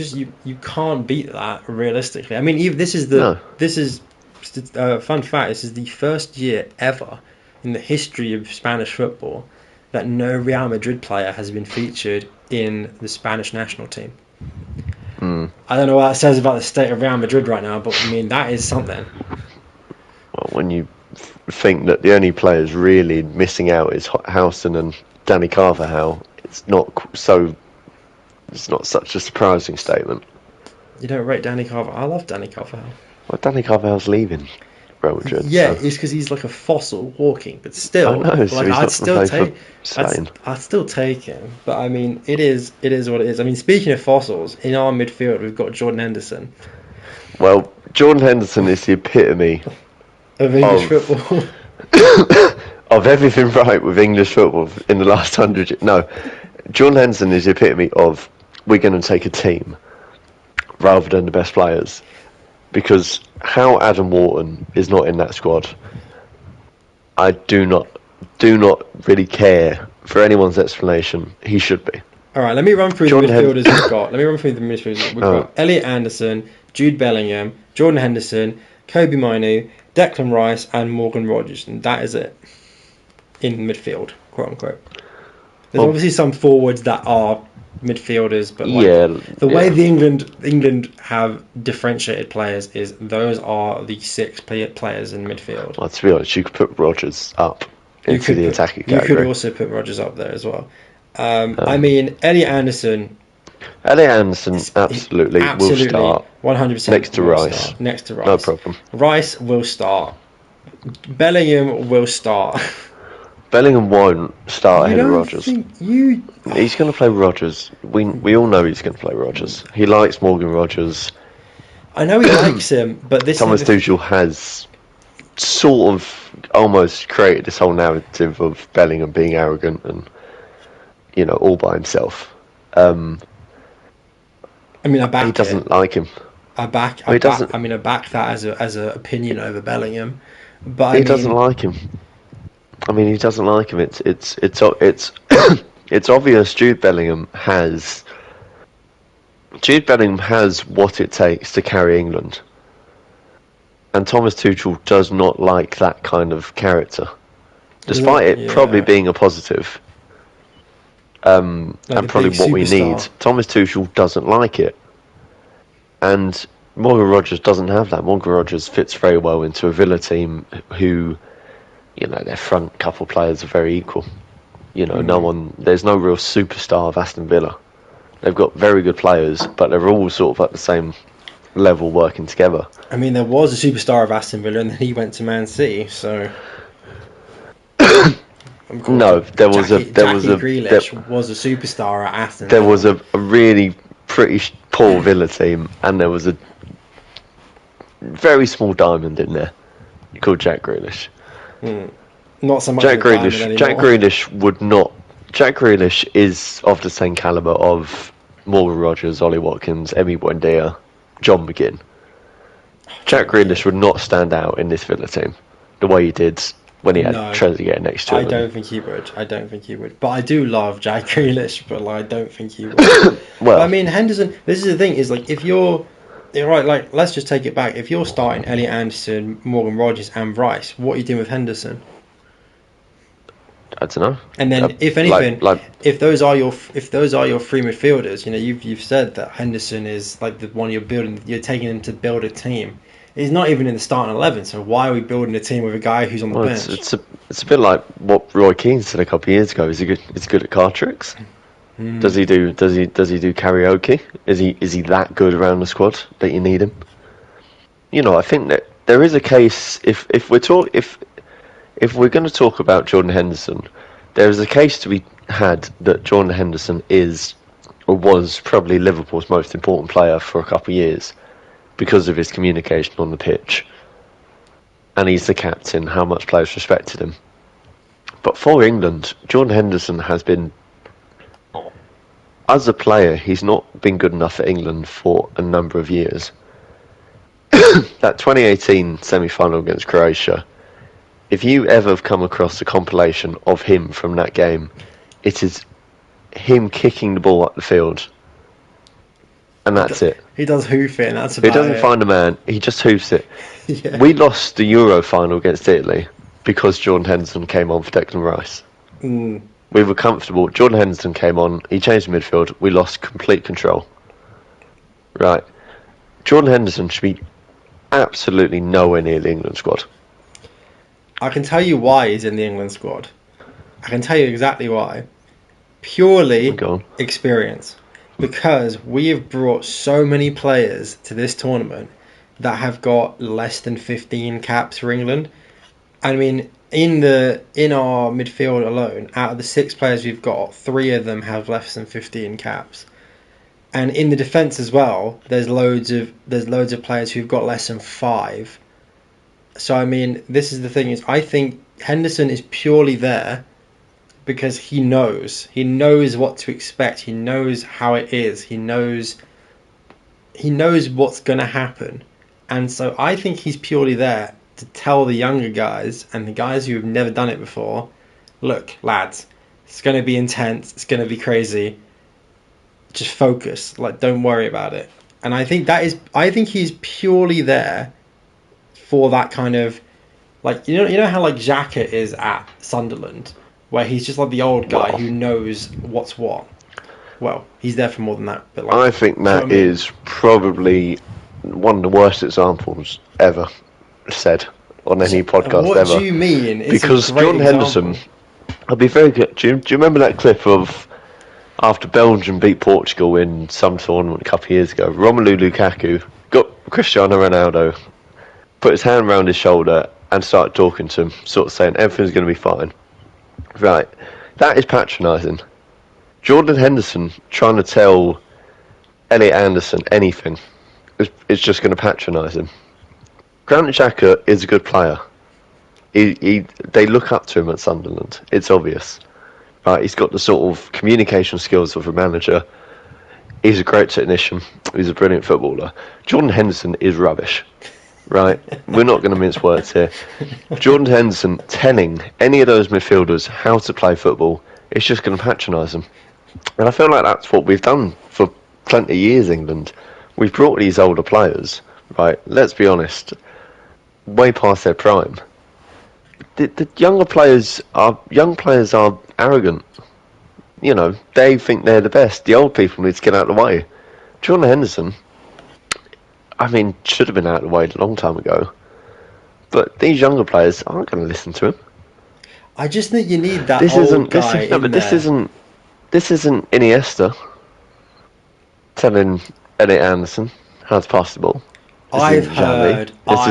can't beat that, realistically. I mean, even this is fun fact, this is the first year ever in the history of Spanish football that no Real Madrid player has been featured in the Spanish national team. I don't know what that says about the state of Real Madrid right now, but I mean, that is something. Well, when you think that the only players really missing out is Howson and Danny Carvajal, it's not such a surprising statement. You don't rate Danny Carvajal? I love Danny Carvajal. Well, Danny Carvajal's leaving Real Madrid. Yeah, so. It's because he's like a fossil walking, but still, I know, so like, I'd still take him. But I mean, it is what it is. I mean, speaking of fossils, in our midfield we've got Jordan Henderson. Well, Jordan Henderson is the epitome of English football. Of everything right with English football in the last 100 years. No, Jordan Henderson is the epitome of we're going to take a team rather than the best players. Because how Adam Wharton is not in that squad, I do not really care for anyone's explanation. He should be. All right, let me run through the midfielders we've got. We've got Elliot Anderson, Jude Bellingham, Jordan Henderson, Kobe Mainoo, Declan Rice, and Morgan Rogers, and that is it in midfield, quote unquote. There's obviously some forwards that are midfielders, but the way the England have differentiated players is those are the 6 players in midfield. Well, to be honest, you could put Rodgers up into the attacking category. You could also put Rodgers up there as well. I mean, Elliot Anderson absolutely will start 100% next to Rice. No problem. Rice will start. Bellingham will start. Bellingham won't start ahead of Rodgers. He's going to play Rodgers. We all know he's going to play Rodgers. He likes Morgan Rodgers. I know he likes him, but Thomas Tuchel has sort of almost created this whole narrative of Bellingham being arrogant and, you know, all by himself. I back he doesn't like him. I back that as a opinion over Bellingham, but he doesn't like him. He doesn't like him. It's it's obvious. Jude Bellingham has what it takes to carry England, and Thomas Tuchel does not like that kind of character, despite it probably being a positive. And probably what we need. Thomas Tuchel doesn't like it, and Morgan Rogers doesn't have that. Morgan Rogers fits very well into a Villa team who, you know, their front couple players are very equal. You know, there's no real superstar of Aston Villa. They've got very good players, but they're all sort of at the same level working together. I mean, there was a superstar of Aston Villa, and then he went to Man City. So no, Jackie Grealish was a superstar at Aston Villa. There was a really pretty poor Villa team, and there was a very small diamond in there called Jack Grealish. Not so much. Jack Grealish would not. Jack Grealish is of the same calibre of Morgan Rogers, Ollie Watkins, Emi Buendia, John McGinn. Jack Grealish would not stand out in this Villa team the way he did when he had Trezeguet next to him. I don't think he would. But I do love Jack Grealish, but I don't think he would. Well, but, I mean, Henderson. This is the thing: is like if you're right, like let's just take it back. If you're starting Elliot Anderson, Morgan Rogers, and Rice, what are you doing with Henderson? I don't know. And then, if anything, if those are your three midfielders, you know, you've said that Henderson is like the one you're building. You're taking him to build a team. He's not even in the starting 11. So why are we building a team with a guy who's on the bench? It's a bit like what Roy Keane said a couple of years ago. Is he good at card tricks? Does he do karaoke? Is he that good around the squad that you need him? You know, I think that there is a case if we're going to talk about Jordan Henderson, there is a case to be had that Jordan Henderson is or was probably Liverpool's most important player for a couple of years because of his communication on the pitch, and he's the captain. How much players respected him, but for England, Jordan Henderson has been. As a player, he's not been good enough for England for a number of years. That 2018 semi-final against Croatia, if you ever have come across a compilation of him from that game, it is him kicking the ball up the field. And that's it. He does hoof it, and that's about it. He doesn't find a man, he just hoofs it. Yeah. We lost the Euro final against Italy because Jordan Henderson came on for Declan Rice. We were comfortable. Jordan Henderson came on. He changed the midfield. We lost complete control. Right. Jordan Henderson should be absolutely nowhere near the England squad. I can tell you why he's in the England squad. I can tell you exactly why. Purely experience. Because we have brought so many players to this tournament that have got less than 15 caps for England. I mean, in our midfield alone, out of the 6 players we've got, 3 of them have less than 15 caps. And in the defence as well, there's loads of players who've got less than 5. So I mean, this is the thing: is I think Henderson is purely there because he knows what to expect. He knows how it is. He knows what's going to happen, and so I think he's purely there to tell the younger guys and the guys who have never done it before, look, lads, it's going to be intense, it's going to be crazy, just focus, like don't worry about it. And I think he's purely there for that kind of, like, you know how like Xhaka is at Sunderland, where he's just like the old guy who knows what's what. Well, he's there for more than that. But like, I think that is probably one of the worst examples ever said on any podcast what ever. What do you mean? Because Jordan Henderson, I'd be very good. Do you remember that clip of after Belgium beat Portugal in some tournament a couple of years ago? Romelu Lukaku got Cristiano Ronaldo, put his hand around his shoulder and started talking to him, sort of saying everything's going to be fine. Right, that is patronising. Jordan Henderson trying to tell Elliot Anderson anything is just going to patronise him. Granit Xhaka is a good player. They look up to him at Sunderland. It's obvious. Right, he's got the sort of communication skills of a manager. He's a great technician. He's a brilliant footballer. Jordan Henderson is rubbish. Right, we're not going to mince words here. Jordan Henderson telling any of those midfielders how to play football, it's just going to patronise them. And I feel like that's what we've done for plenty of years, England. We've brought these older players, right, let's be honest, way past their prime. The young players are arrogant. You know, they think they're the best. The old people need to get out of the way. Jordan Henderson, I mean, should have been out of the way a long time ago. But these younger players aren't going to listen to him. I just think you need that old guy in there. This isn't Iniesta telling Elliot Anderson how to pass the ball. This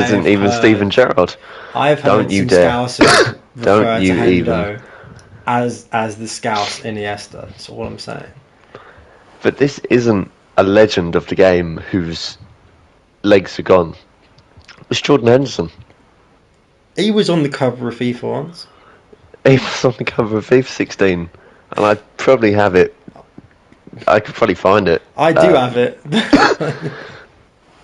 isn't even Steven Gerrard. I've heard some Scousers refer to Hendo as the Scouse Iniesta. That's all I'm saying. But this isn't a legend of the game whose legs are gone. It's Jordan Henderson. He was on the cover of FIFA once. He was on the cover of FIFA 16, and I probably have it. I could probably find it. I do have it.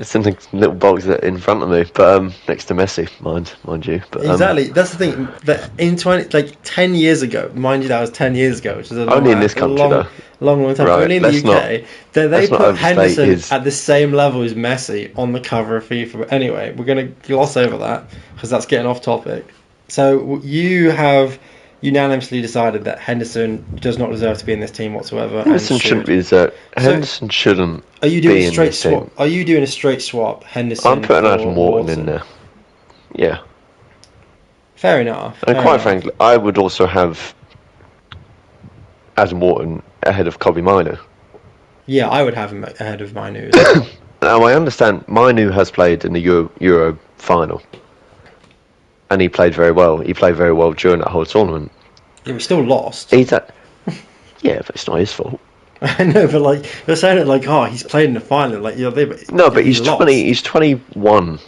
It's in the little box in front of me, but next to Messi, mind you. But, exactly, that's the thing. That in 10 years ago, mind you, that was 10 years ago, which is only in this country, long time. Right, only in the UK. They put Henderson at the same level as Messi on the cover of FIFA. But anyway, we're going to gloss over that because that's getting off topic. So you have unanimously decided that Henderson does not deserve to be in this team whatsoever. Henderson shouldn't be deserved. Henderson shouldn't. Are you doing a straight swap? Team. Are you doing a straight swap? Henderson. I'm putting Adam Wharton in there. Yeah. Fair enough. And quite frankly, I would also have Adam Wharton ahead of Kobbie Mainoo. Yeah, I would have him ahead of Mainoo as well. Now I understand Mainoo has played in the Euro final. And he played very well. He played very well during that whole tournament. Yeah, we still lost. Yeah, but it's not his fault. I know, but like you're saying it like, oh, he's played in the final, like but he's 20. He's 21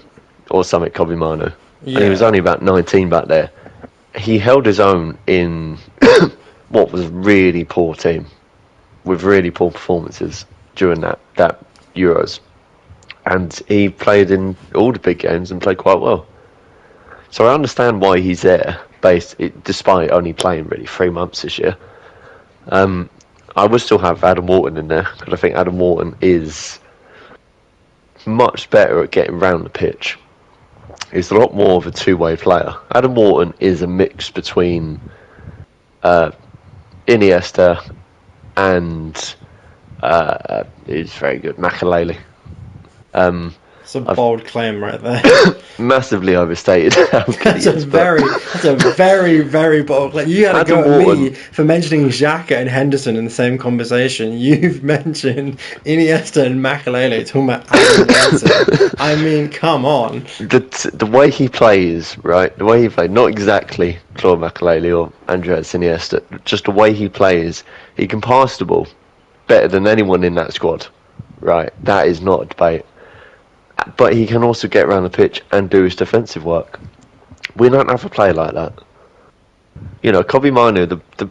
or something. Kobbie Mainoo, and he was only about 19 back there. He held his own in what was a really poor team, with really poor performances during that Euros, and he played in all the big games and played quite well. So I understand why he's there, despite only playing really 3 months this year. I would still have Adam Wharton in there, because I think Adam Wharton is much better at getting round the pitch. He's a lot more of a two-way player. Adam Wharton is a mix between Iniesta and he's very good, Makelele. It's a bold claim right there. Massively overstated. That's a very, very bold claim. You had to go at me for mentioning Xhaka and Henderson in the same conversation. You've mentioned Iniesta and Makelele talking about Adam Wharton. I mean, come on. The way he plays, right? The way he played, not exactly Claude Makelele or Andreas Iniesta, just the way he plays, he can pass the ball better than anyone in that squad, right? That is not a debate. But he can also get around the pitch and do his defensive work. We don't have a player like that. You know, Kobbie Mainoo, the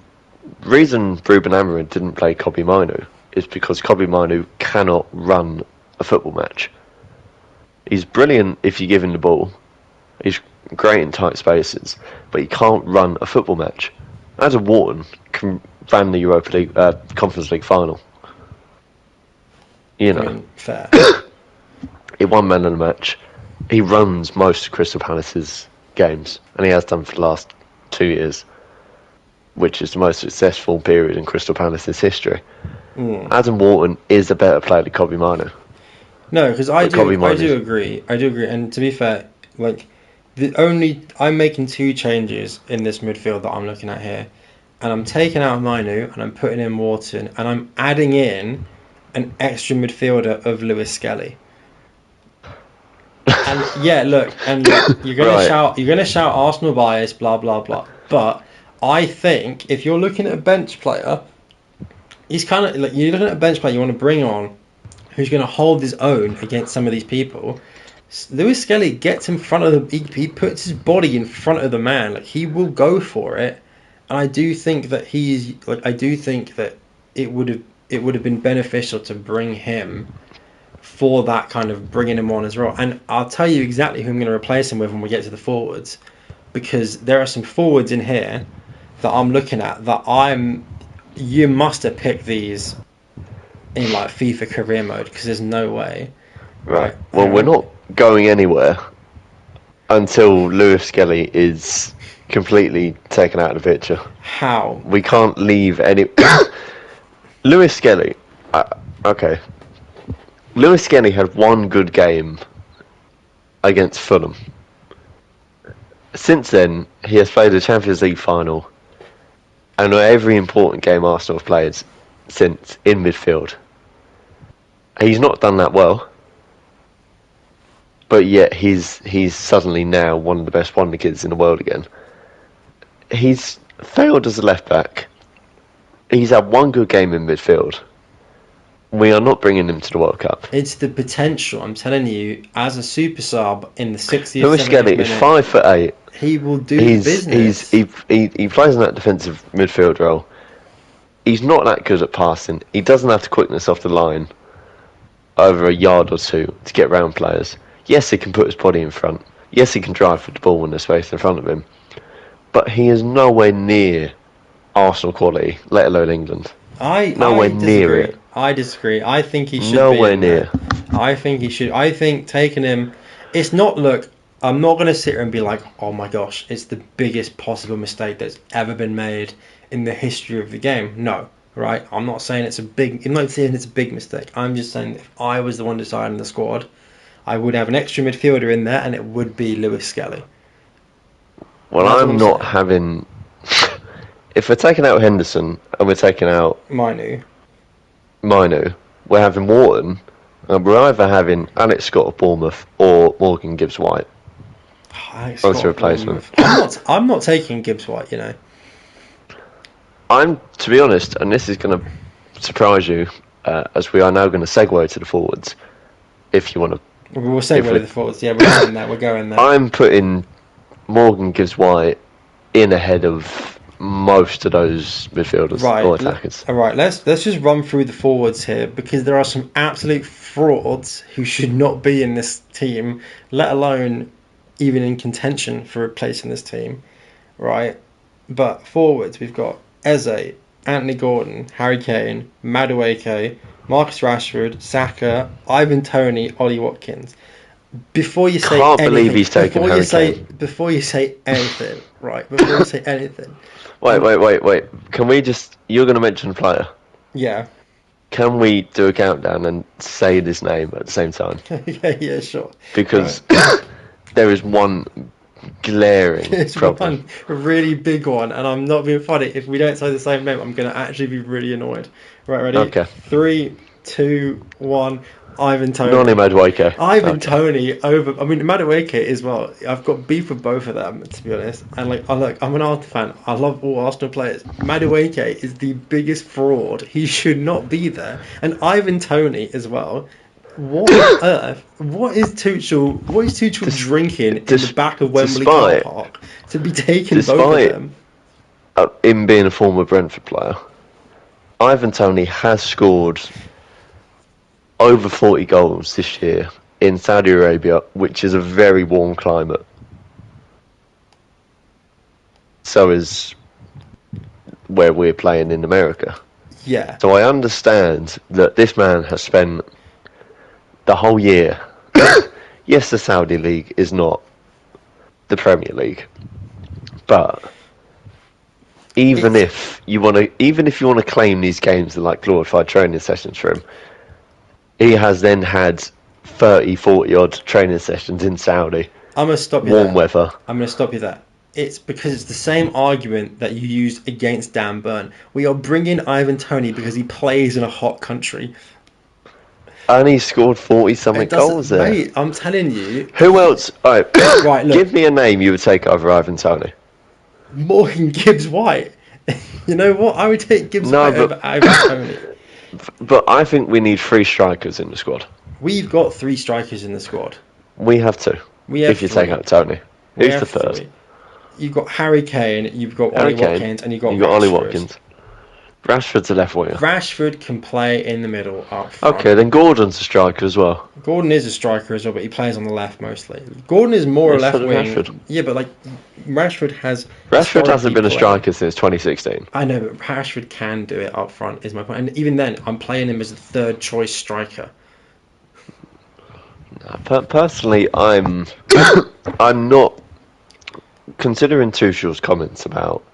reason Ruben Amorim didn't play Kobbie Mainoo is because Kobbie Mainoo cannot run a football match. He's brilliant if you give him the ball. He's great in tight spaces, but he can't run a football match. Adam Wharton ran the Europa League Conference League final. You know, I mean, fair. He won man of the match. He runs most of Crystal Palace's games, and he has done for the last 2 years, which is the most successful period in Crystal Palace's history. Adam Wharton is a better player than Kobbie Mainoo. No, because I do agree. And to be fair, like I'm making 2 changes in this midfield that I'm looking at here, and I'm taking out Mainoo and I'm putting in Wharton, and I'm adding in an extra midfielder of Lewis Skelly. And look, you're gonna shout Arsenal bias, blah blah blah. But I think if you're looking at a bench player, he's kind of like, you're looking at a bench player you want to bring on, who's going to hold his own against some of these people. Lewis Skelly gets in front of he puts his body in front of the man. Like, he will go for it, and I do think that it would have been beneficial to bring him for that kind of bringing him on as well. And I'll tell you exactly who I'm going to replace him with when we get to the forwards, because there are some forwards in here that I'm looking at that you must have picked these in like FIFA career mode, because there's no way. Right. Well, we're not going anywhere until Lewis Skelly is completely taken out of the picture. How? We can't leave any... Lewis Skelly... okay. Lewis Skelly had one good game against Fulham. Since then, he has played a Champions League final, and every important game Arsenal have played since in midfield. He's not done that well, but yet he's suddenly now one of the best wonder kids in the world again. He's failed as a left back. He's had one good game in midfield. We are not bringing him to the World Cup. It's the potential, I'm telling you, as a super sub in the 60th. Lewis Skelly is 5'8". He will do business. He plays in that defensive midfield role. He's not that good at passing. He doesn't have the quickness off the line over a yard or two to get round players. Yes, he can put his body in front. Yes, he can drive for the ball when there's space in front of him. But he is nowhere near Arsenal quality, let alone England. Nowhere near it. I disagree. I think he should nowhere near. I think he should. I think taking him... It's not... Look, I'm not going to sit here and be like, oh my gosh, it's the biggest possible mistake that's ever been made in the history of the game. No, right? I'm not saying it's a big... I'm not saying it's a big mistake. I'm just saying if I was the one deciding the squad, I would have an extra midfielder in there, and it would be Lewis Skelly. Well, I'm not having... If we're taking out Henderson and we're taking out Mainoo, we're having Wharton, and we're either having Alex Scott of Bournemouth or Morgan Gibbs-White. As a replacement. I'm not taking Gibbs-White, you know. To be honest, and this is going to surprise you, as we are now going to segue to the forwards, if you want to. We'll segue to the forwards, yeah, we're going there. I'm putting Morgan Gibbs-White in ahead of most of those midfielders or attackers. Alright, let's just run through the forwards here, because there are some absolute frauds who should not be in this team, let alone even in contention for replacing this team, right? But forwards, we've got Eze, Anthony Gordon, Harry Kane, Madueke, Marcus Rashford, Saka, Ivan Toney, Ollie Watkins. Before you say believe he's taken Harry Kane. Before you say anything, right? Before you say anything. Wait. Can we just... You're going to mention a player. Yeah. Can we do a countdown and say this name at the same time? yeah, sure. Because there is one glaring problem. One really big one, and I'm not being funny. If we don't say the same name, I'm going to actually be really annoyed. Right, ready? Okay. 3, 2, 1... Ivan Toney. Noni Madueke. Toney over... I mean, Madueke as well. I've got beef with both of them, to be honest. And, I'm an Arsenal fan. I love all Arsenal players. Madueke is the biggest fraud. He should not be there. And Ivan Toney as well. What on earth? What is Tuchel drinking in the back of Wembley car park to be taking both of them? Him being a former Brentford player, Ivan Toney has scored over 40 goals this year in Saudi Arabia, which is a very warm climate. So is where we're playing in America. Yeah. So I understand that this man has spent the whole year. Yes, the Saudi League is not the Premier League, but even if you want to claim these games are like glorified training sessions for him, he has then had 30, 40 odd training sessions in Saudi. I'm going to stop you Warm weather. I'm going to stop you there. It's because it's the same argument that you used against Dan Burn. We are bringing Ivan Toney because he plays in a hot country. And he scored 40-something goals there. Mate, I'm telling you. Who else? All right, right, look, give me a name you would take over Ivan Toney. Morgan Gibbs-White. You know what? I would take Gibbs-White over Ivan Toney. But I think we need 3 strikers in the squad. We've got 3 strikers in the squad. We have 2. If you take out Toney. Who's the third? 3. You've got Harry Kane, you've got Ollie Watkins, and you've got Ollie Watkins. Rashford's a left winger. Rashford can play in the middle up front. Okay, then Gordon's a striker as well. Gordon is a striker as well, but he plays on the left mostly. Gordon is more a left wing. Rashford. Yeah, but like Rashford hasn't been a striker since 2016. I know, but Rashford can do it up front, is my point. And even then, I'm playing him as a third choice striker. Personally, I'm not considering Tuchel's comments about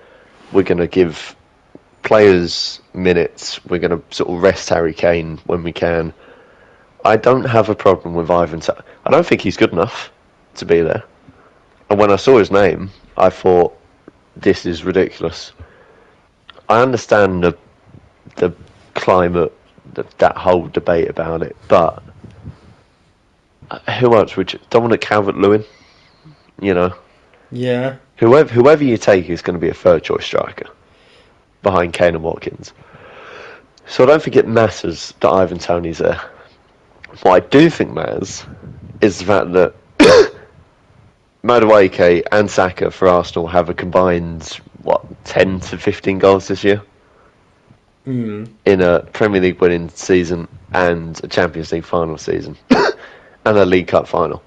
we're going to give players minutes, we're going to sort of rest Harry Kane when we can. I don't have a problem with Ivan. I don't think he's good enough to be there. And when I saw his name, I thought, this is ridiculous. I understand the climate, that whole debate about it, but who else would you... Dominic Calvert-Lewin, you know? Yeah. Whoever you take is going to be a third choice striker behind Kane and Watkins. So I don't think it matters that Ivan Toney's there. What I do think matters is the fact that Madueke and Saka for Arsenal have a combined 10 to 15 goals this year in a Premier League winning season and a Champions League final season and a League Cup final.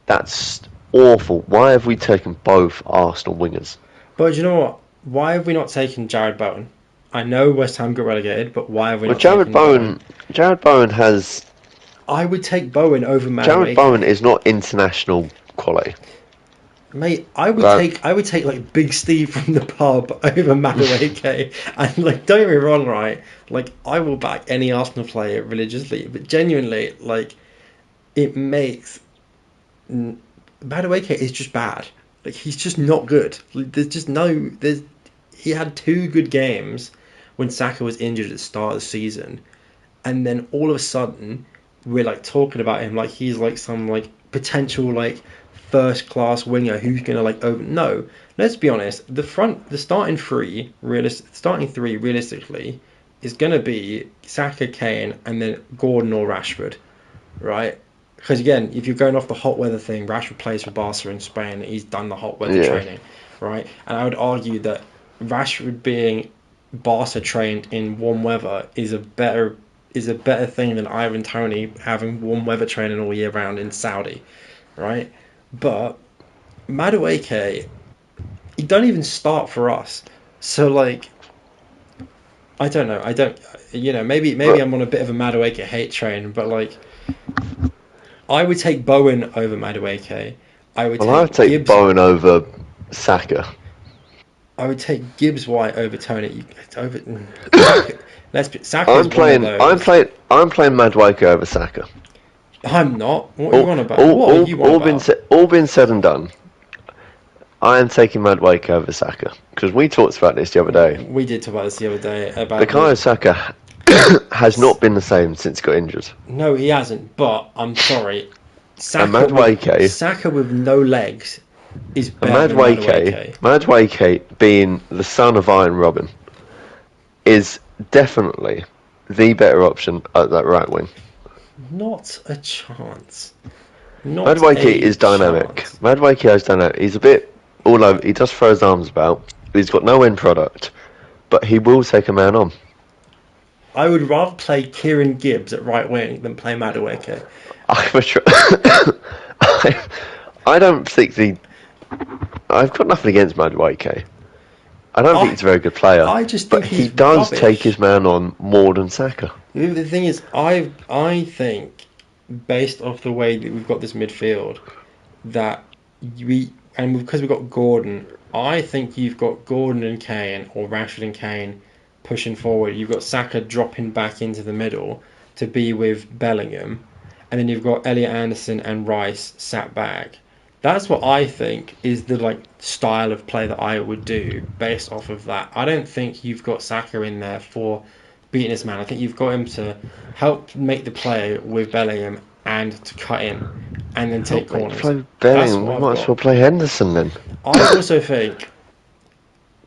That's awful. Why have we taken both Arsenal wingers? But you know what? Why have we not taken Jared Bowen? I know West Ham got relegated, but why have we not taken Bowen? Jared Bowen has... I would take Bowen over Madueke. Jared Bowen is not international quality. Mate, I would take like Big Steve from the pub over Madueke. And like, don't get me wrong, right? Like, I will back any Arsenal player religiously, but genuinely, like, it makes... Madueke is just bad. Like, he's just not good. There's just no... He had 2 good games when Saka was injured at the start of the season, and then all of a sudden we're like talking about him like he's like some like potential like first class winger who's gonna like over. No, let's be honest. The starting three realistically is gonna be Saka, Kane, and then Gordon or Rashford, right? Because again, if you're going off the hot weather thing, Rashford plays for Barca in Spain. He's done the hot weather training, right? And I would argue that Rashford being Barca trained in warm weather is a better thing than Ivan Toney having warm weather training all year round in Saudi, right? But Madueke, he don't even start for us. So like, I don't know. Maybe I'm on a bit of a Madueke hate train, but like, I would take Bowen over Madueke. I would take Bowen over Saka. I would take Gibbs-White over Toney. Saka. I'm playing Madueke over Saka. I'm not. What are you on about? All been said and done. I am taking Madueke over Saka because we talked about this the other day. We did talk about this the other day about Bukayo Saka has not been the same since he got injured. No, he hasn't. But I'm sorry, Saka with no legs is better than Madueke. Madueke, being the son of Iron Robin, is definitely the better option at that right wing. Not a chance. Madueke is dynamic. Madueke is dynamic. He's a bit all over. He does throw his arms about. He's got no end product, but he will take a man on. I would rather play Kieran Gibbs at right wing than play Madueke. I don't think I've got nothing against Madueke. I don't think he's a very good player. But he does take his man on more than Saka. The thing is, I think based off the way that we've got this midfield, that because we've got Gordon, I think you've got Gordon and Kane, or Rashford and Kane, pushing forward. You've got Saka dropping back into the middle to be with Bellingham, and then you've got Elliot Anderson and Rice sat back. That's what I think is the style of play that I would do based off of that. I don't think you've got Saka in there for beating this man. I think you've got him to help make the play with Bellingham and to cut in and then take corners. Play Bellingham. We might as well play Henderson then. I also think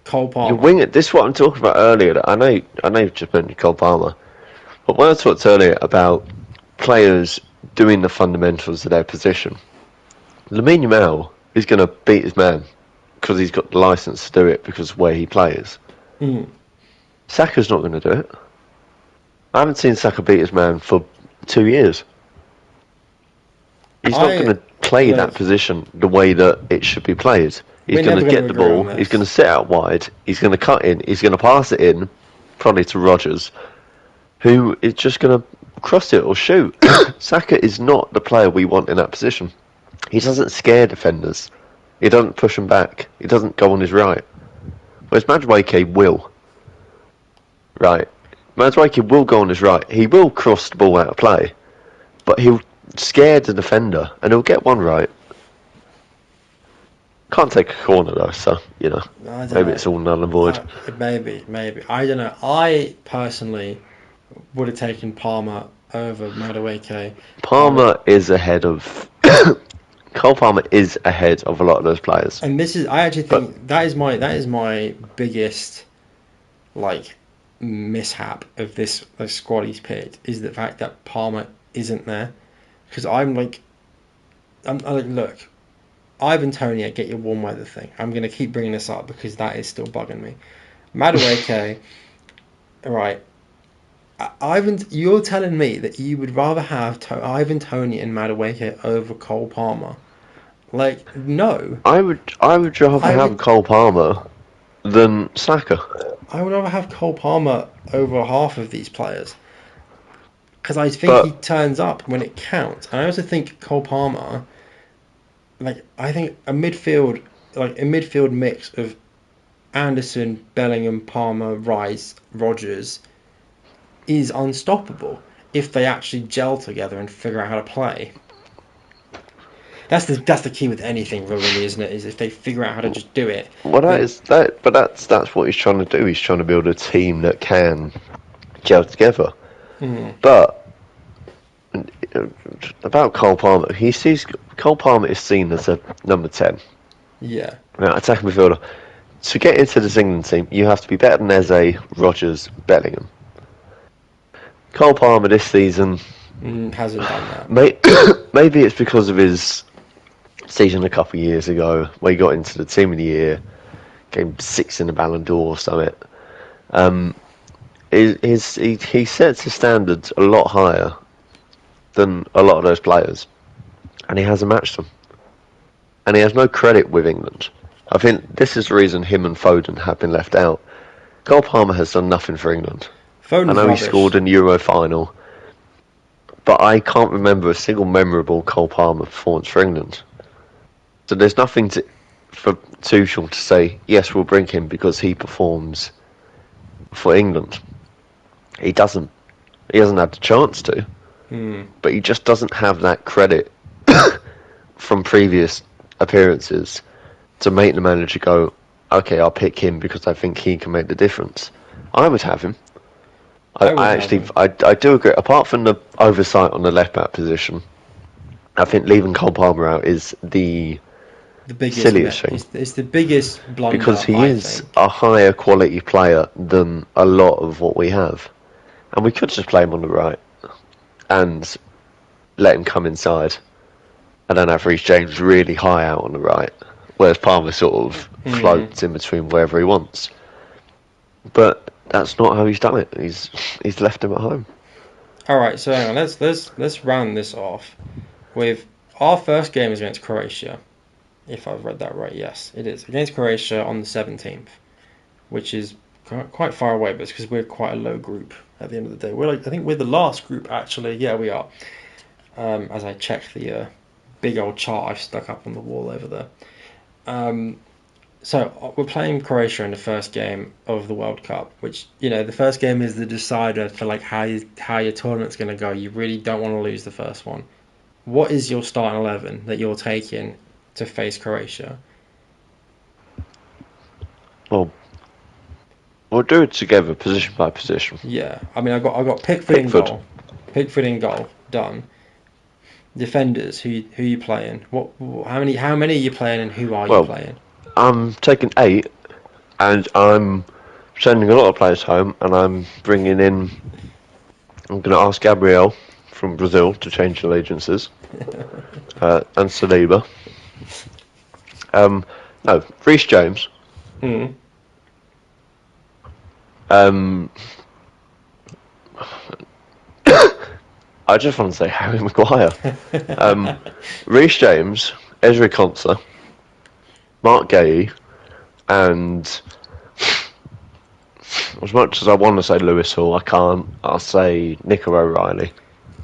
Cole Palmer. You wing it. This is what I'm talking about earlier. I know you've just mentioned Cole Palmer, but when I talked earlier about players doing the fundamentals of their position, Lamine Yamal is going to beat his man because he's got the license to do it because of where he plays. Saka's not going to do it. I haven't seen Saka beat his man for 2 years. He's not going to play that position the way that it should be played. He's going to get the ball, he's going to sit out wide, he's going to cut in, he's going to pass it in, probably to Rodgers, who is just going to cross it or shoot. Saka is not the player we want in that position. He doesn't scare defenders. He doesn't push them back. He doesn't go on his right. Whereas Madueke will. Right. Madueke will go on his right. He will cross the ball out of play. But he'll scare the defender and he'll get one right. Can't take a corner though, so, maybe it's all null and void. Maybe. I don't know. I personally would have taken Palmer over Madueke. Palmer is ahead of... Cole Palmer is ahead of a lot of those players. And I actually think that is my biggest mishap of this squad he's picked, is the fact that Palmer isn't there. Because I'm like, look, Ivan Toney, I get your warm weather thing. I'm going to keep bringing this up because that is still bugging me. Madueke, right. You're telling me that you would rather have Ivan Toney and Madueke over Cole Palmer? No. I would rather have Cole Palmer than Saka. I would rather have Cole Palmer over half of these players. Because I think he turns up when it counts. And I also think Cole Palmer, I think a midfield mix of Anderson, Bellingham, Palmer, Rice, Rodgers is unstoppable if they actually gel together and figure out how to play. That's the key with anything, really, isn't it? Is if they figure out how to just do it. Well, that's what he's trying to do. He's trying to build a team that can gel together. But about Cole Palmer, Cole Palmer is seen as a number 10. Yeah. Right, attacking midfielder. To get into this England team, you have to be better than Eze, Rodgers, Bellingham. Cole Palmer this season hasn't done that. Maybe it's because of his season a couple of years ago, where he got into the team of the year, came 6th in the Ballon d'Or or something. He sets his standards a lot higher than a lot of those players, and he hasn't matched them. And he has no credit with England. I think this is the reason him and Foden have been left out. Cole Palmer has done nothing for England. Foden's I know rubbish. He scored in the Euro final, but I can't remember a single memorable Cole Palmer performance for England. So there's nothing for Tuchel to say, yes, we'll bring him because he performs for England. He doesn't. He hasn't had the chance to. But he just doesn't have that credit from previous appearances to make the manager go, okay, I'll pick him because I think he can make the difference. I would have him. I do agree. Apart from the oversight on the left back position, I think leaving Cole Palmer out is the biggest silliest thing. It's the biggest blunder, because he is a higher quality player than a lot of what we have, and we could just play him on the right and let him come inside, and then have Reece James really high out on the right, whereas Palmer sort of floats in between wherever he wants. But that's not how he's done it. He's left him at home. All right, so hang on. Let's round this off with our first game is against Croatia. If I've read that right, yes, it is against Croatia on the 17th, which is quite far away, but it's because we're quite a low group at the end of the day. I think we're the last group actually. Yeah, we are. as I check the big old chart I've stuck up on the wall over there. So we're playing Croatia in the first game of the World Cup, which the first game is the decider for like how your tournament's going to go. You really don't want to lose the first one. What is your starting 11 that you're taking to face Croatia? Well, we'll do it together, position by position. Yeah, I mean, I got Pickford in goal. Pickford in goal, done. Defenders, who you playing? How many are you playing, and who are you playing? I'm taking 8, and I'm sending a lot of players home, and I'm bringing in. I'm going to ask Gabriel from Brazil to change allegiances, and Saliba. No, Reece James. I just want to say Harry Maguire. Reece James, Ezri Konsa, Mark Gay, and as much as I want to say Lewis Hall, I can't. I'll say Nico O'Reilly.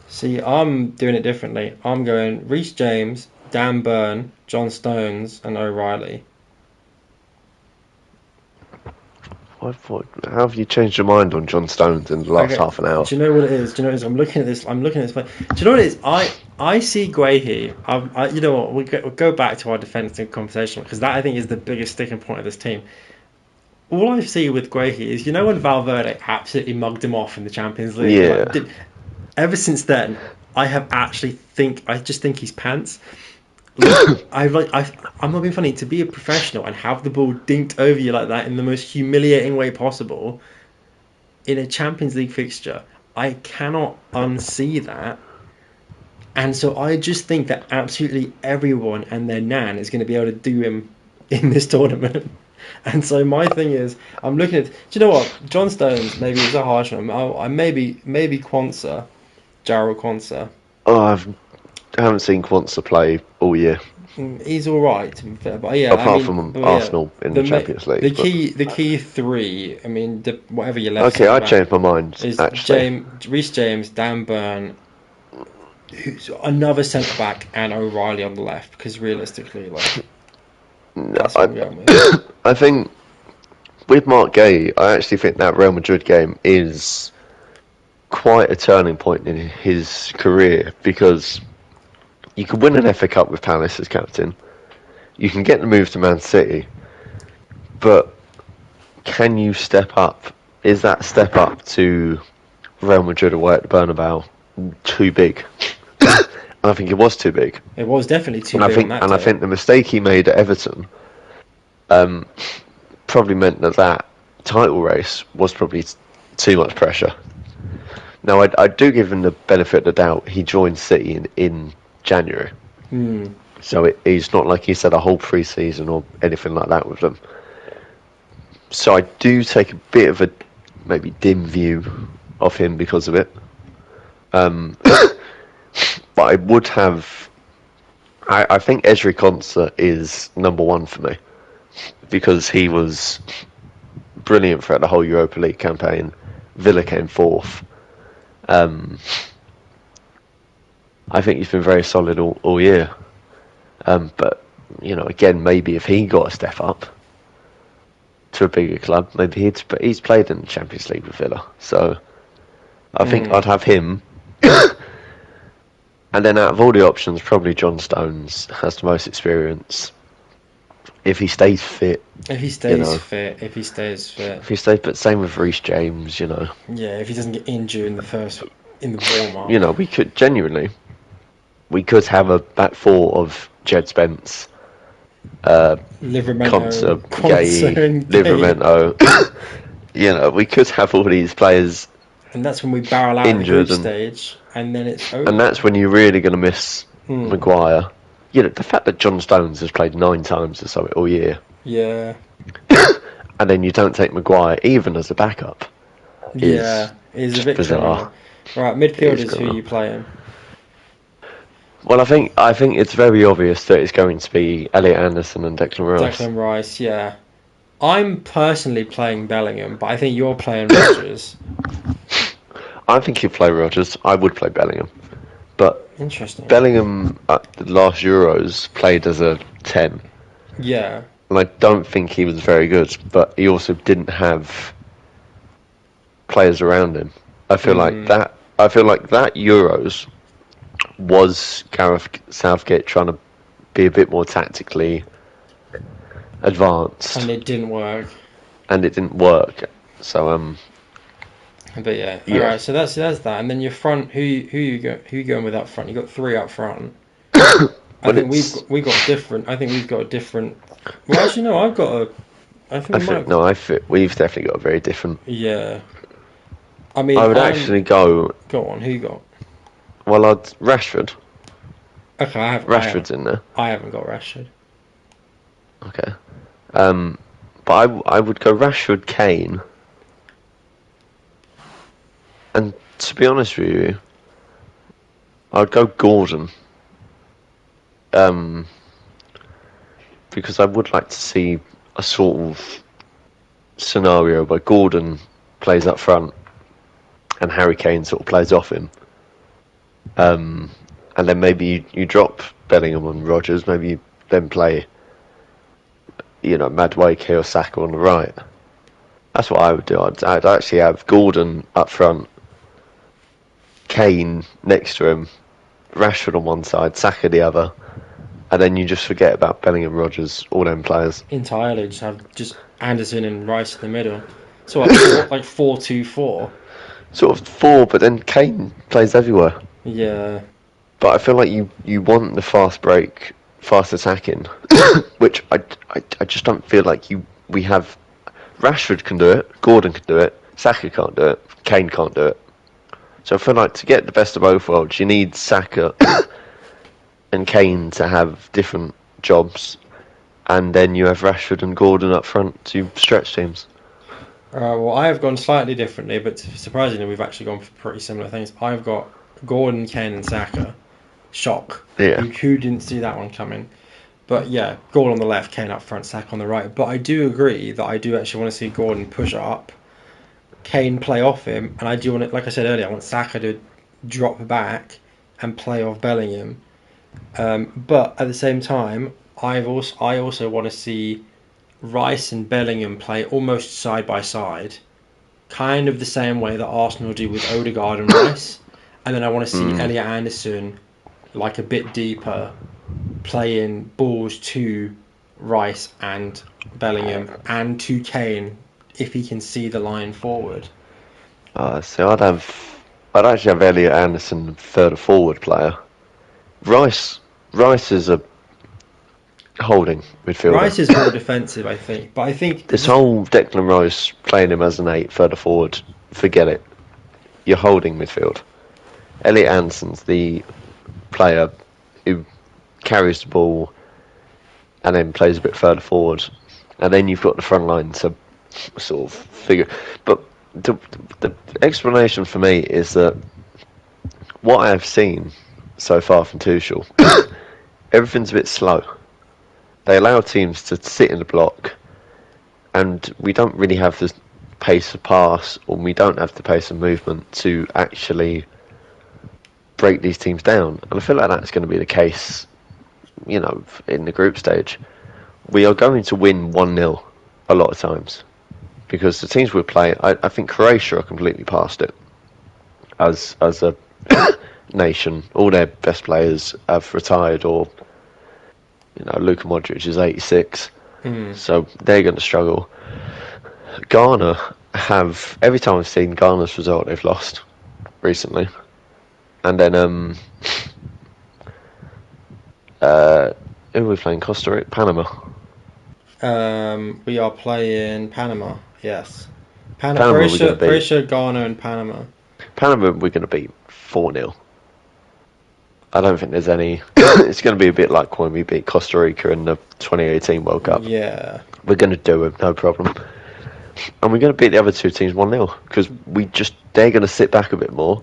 See, I'm doing it differently. I'm going Reece James, Dan Burn, John Stones, and O'Reilly. How have you changed your mind on John Stones in the last half an hour? Do you know what it is? I'm looking at this. Do you know what it is? I see Guehi. You know what? We'll go back to our defensive conversation because that I think is the biggest sticking point of this team. All I see with Guehi is when Valverde absolutely mugged him off in the Champions League. Yeah. Ever since then, I just think he's pants. I'm not being funny. To be a professional and have the ball dinked over you like that in the most humiliating way possible in a Champions League fixture, I cannot unsee that. And so I just think that absolutely everyone and their nan is going to be able to do him in this tournament. And so my thing is, I'm looking at. Do you know what? John Stones maybe is a harsh one. I maybe Quansah, Jarrell Quansah. Oh, I haven't seen Quansah play all year. He's all right, to be fair, but apart from Arsenal in the Champions League. The key three. I mean, whatever you left. Okay, I changed my mind. Is actually, Reece James, Dan Burn, who's another centre back, and O'Reilly on the left. Because realistically, that's what I'm going with. I think with Mark Gay, I actually think that Real Madrid game is quite a turning point in his career because you could win an FA Cup with Palace as captain. You can get the move to Man City. But can you step up? Is that step up to Real Madrid away at the Bernabeu too big? And I think it was too big. It was definitely too big. I think the mistake he made at Everton probably meant that title race was probably too much pressure. Now, I do give him the benefit of the doubt. He joined City in January. So he's not like he's had a whole pre-season or anything like that with them. So I do take a bit of a maybe dim view of him because of it. But I would have. I think Ezri Konsa is number one for me because he was brilliant throughout the whole Europa League campaign. Villa came fourth. I think he's been very solid all year. But again, maybe if he got a step up to a bigger club, maybe he's played in the Champions League with Villa. So I think I'd have him. And then out of all the options, probably John Stones has the most experience. If he stays fit. If he stays fit. But same with Reece James, Yeah, if he doesn't get injured in the warm-up. We could have a back four of Jed Spence, Livramento, Gay, Livramento. We could have all these players. And that's when we barrel out in the group stage, and then it's over. And that's when you're really going to miss Maguire. The fact that John Stones has played 9 times or so all year. Yeah. And then you don't take Maguire even as a backup. Is a bit bizarre. Right, midfielders, who are you playing? Well, I think it's very obvious that it's going to be Elliot Anderson and Declan Rice. Declan Rice, yeah. I'm personally playing Bellingham, but I think you're playing Rodgers. I think you play Rodgers. I would play Bellingham, but Interesting. Bellingham at the last Euros played as a 10. Yeah. And I don't think he was very good, but he also didn't have players around him. I feel like that Euros was Gareth Southgate trying to be a bit more tactically advanced, and it didn't work. So But yeah. All right. So that's that. And then your front. Who you going with up front? You got three up front. I think we've got different. I think we've got a different. Well, actually, no. I've got a. We've definitely got a very different. Yeah. I mean, I would actually go. Go on. Who you got? Well, Rashford. Okay, Rashford's in there. I haven't got Rashford. Okay. But I would go Rashford, Kane, and to be honest with you, I would go Gordon. Because I would like to see a sort of scenario where Gordon plays up front and Harry Kane sort of plays off him. And then maybe you drop Bellingham and Rodgers, maybe you then play, Madueke or Saka on the right. That's what I would do. I'd actually have Gordon up front, Kane next to him, Rashford on one side, Saka the other, and then you just forget about Bellingham, Rodgers, all them players. Entirely, just have Anderson and Rice in the middle. So like 4-2-4. Sort of 4, but then Kane plays everywhere. Yeah. But I feel like you want the fast break, fast attacking, which I just don't feel like we have. Rashford can do it, Gordon can do it, Saka can't do it, Kane can't do it. So I feel like to get the best of both worlds, you need Saka and Kane to have different jobs, and then you have Rashford and Gordon up front to stretch teams. Well, I have gone slightly differently, but surprisingly, we've actually gone for pretty similar things. I've got Gordon, Kane, and Saka. Shock. Yeah. Who didn't see that one coming? But yeah, Gordon on the left, Kane up front, Saka on the right. But I do agree that I do actually want to see Gordon push up, Kane play off him, and I do want it. Like I said earlier, I want Saka to drop back and play off Bellingham. But at the same time, I also want to see Rice and Bellingham play almost side by side, kind of the same way that Arsenal do with Odegaard and Rice. And then I want to see Elliot Anderson, like a bit deeper, playing balls to Rice and Bellingham and to Kane if he can see the line forward. So I'd actually have Elliot Anderson third or forward player. Rice is a holding midfielder. Rice is more defensive, I think. But I think this whole Declan Rice playing him as an 8 further forward, forget it. You're holding midfield. Elliot Anderson's the player who carries the ball and then plays a bit further forward, and then you've got the front line to sort of figure. But the explanation for me is that what I have seen so far from Tuchel, everything's a bit slow. They allow teams to sit in the block, and we don't really have the pace of pass, or we don't have the pace of movement to actually break these teams down. And I feel like that's going to be the case, in the group stage. We are going to win 1-0 a lot of times, because the teams we're playing, I think Croatia are completely past it as a nation. All their best players have retired, or Luka Modric is 86, so they're going to struggle. Ghana have, every time I've seen Ghana's result, they've lost recently. And then who are we playing? Costa Rica? Panama. We are playing Panama. Yes. Panama Croatia, Ghana, and Panama. Panama, we're going to beat 4-0. I don't think there's any. It's going to be a bit like when we beat Costa Rica in the 2018 World Cup. Yeah. We're going to do it, no problem. And we're going to beat the other two teams 1-0, because they're going to sit back a bit more,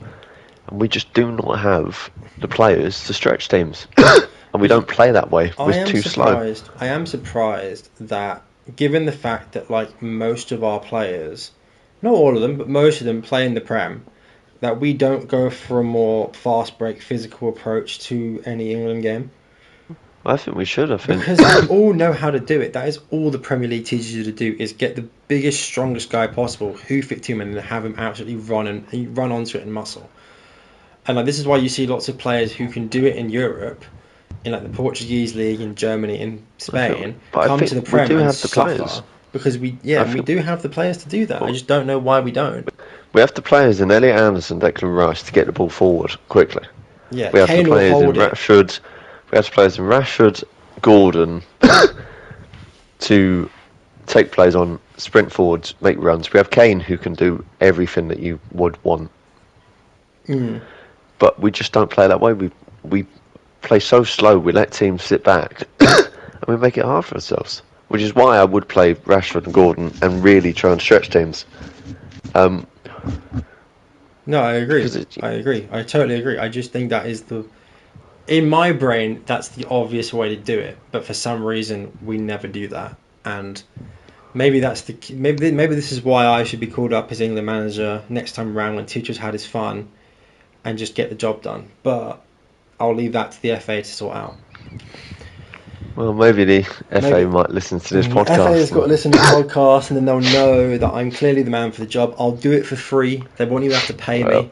and we just do not have the players to stretch teams. And we don't play that way. We're too slow. I am surprised that, given the fact that most of our players, not all of them, but most of them play in the Prem, that we don't go for a more fast break physical approach to any England game? I think we should. Because we all know how to do it. That is all the Premier League teaches you to do: is get the biggest, strongest guy possible, hoof it to him, and then have him absolutely run onto it and muscle. And like this is why you see lots of players who can do it in Europe, in like the Portuguese league, in Germany, in Spain, come to the Prem and suffer. Because we do have the players to do that. I just don't know why we don't. We have the players in Elliot Anderson, Declan Rice to get the ball forward quickly. Yeah, we have the players in Rashford. We have players in Rashford, Gordon to take plays on, sprint forwards, make runs. We have Kane who can do everything that you would want. But we just don't play that way. We play so slow. We let teams sit back, and we make it hard for ourselves. Which is why I would play Rashford and Gordon and really try and stretch teams. No, I agree. I totally agree. I just think that is in my brain, that's the obvious way to do it. But for some reason, we never do that. And maybe maybe this is why I should be called up as England manager next time around when Tuchel's had his fun and just get the job done. But I'll leave that to the FA to sort out. Well, maybe the FA might listen to this podcast. FA has got to listen to the podcast, and then they'll know that I'm clearly the man for the job. I'll do it for free. They won't even have to pay me.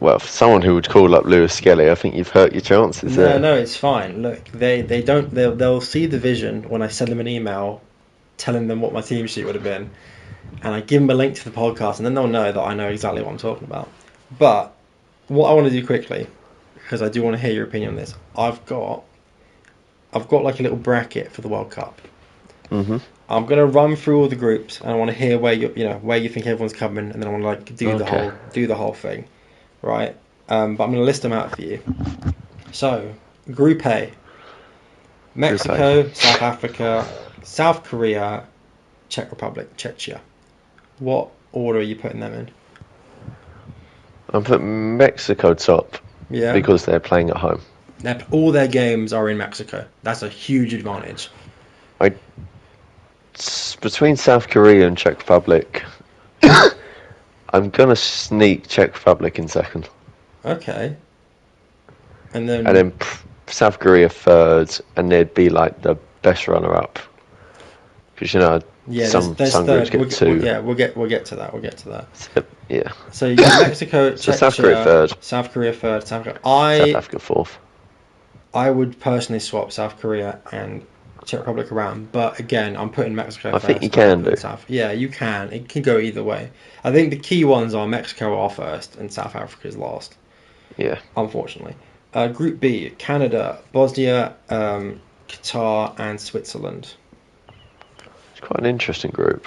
Well, for someone who would call up Lewis Skelly, I think you've hurt your chances there. No, it's fine. Look, they'll see the vision when I send them an email telling them what my team sheet would have been, and I give them a link to the podcast, and then they'll know that I know exactly what I'm talking about. But what I want to do quickly, because I do want to hear your opinion on this, I've got like a little bracket for the World Cup. Mm-hmm. I'm gonna run through all the groups, and I want to hear where you think everyone's coming, and then I want to do the whole thing, right? But I'm gonna list them out for you. So, Group A: Mexico, South Africa, South Korea, Czech Republic, Czechia. What order are you putting them in? I'm putting Mexico top. Yeah. Because they're playing at home. All their games are in Mexico. That's a huge advantage. Between South Korea and Czech Republic, I'm going to sneak Czech Republic in second. Okay. And then South Korea third, and they'd be like the best runner-up. Because, some groups get two. We'll get to that. Yeah. So you got Mexico, Czechia, South Korea third. South Korea third. South Africa fourth. I would personally swap South Korea and Czech Republic around, but again, I'm putting Mexico first. I think you can do. Yeah, you can. It can go either way. I think the key ones are Mexico are first and South Africa is last. Yeah. Unfortunately. Group B: Canada, Bosnia, Qatar, and Switzerland. It's quite an interesting group.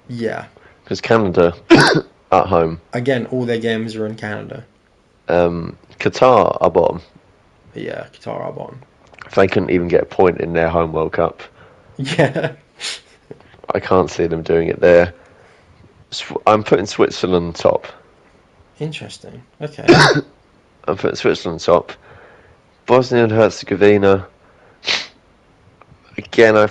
Yeah. Because Canada at home. Again, all their games are in Canada. Qatar are bottom. Yeah, Qatar are bottom. They couldn't even get a point in their home World Cup. Yeah. I can't see them doing it there. I'm putting Switzerland top. Interesting. Okay. I'm putting Switzerland top. Bosnia and Herzegovina. Again, I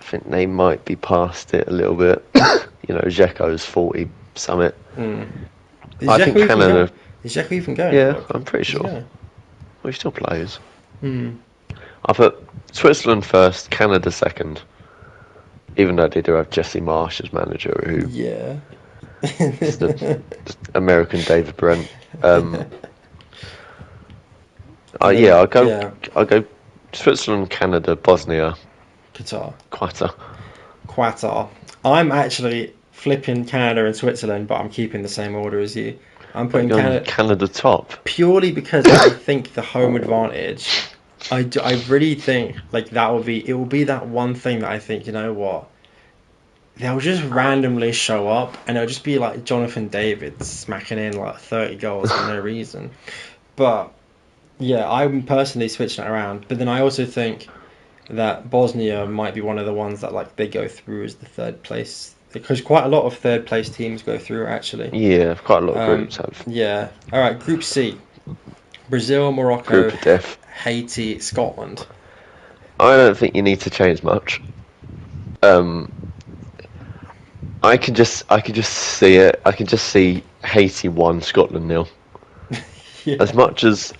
think they might be past it a little bit. Dzeko's 40 summit. I think Canada. Is Dzeko even going? Yeah, I'm pretty sure. Well, he still plays. I put Switzerland first, Canada second. Even though they do have Jesse Marsh as manager, who is the American David Brent. I'll go Switzerland, Canada, Bosnia, Qatar. I'm actually flipping Canada and Switzerland, but I'm keeping the same order as you. I'm putting Canada top purely because I think the home advantage. I really think it will be that one thing that I think, you know what, they'll just randomly show up and it'll just be like Jonathan David smacking in like 30 goals for no reason. But yeah, I'm personally switching it around. But then I also think that Bosnia might be one of the ones that they go through as the third place. Because quite a lot of third place teams go through, actually. Yeah, quite a lot of groups have. Yeah. All right, Group C: Brazil, Morocco, Group of death. Haiti, Scotland. I don't think you need to change much. I I could just see it. I could just see Haiti 1, Scotland 0. Yeah. As much as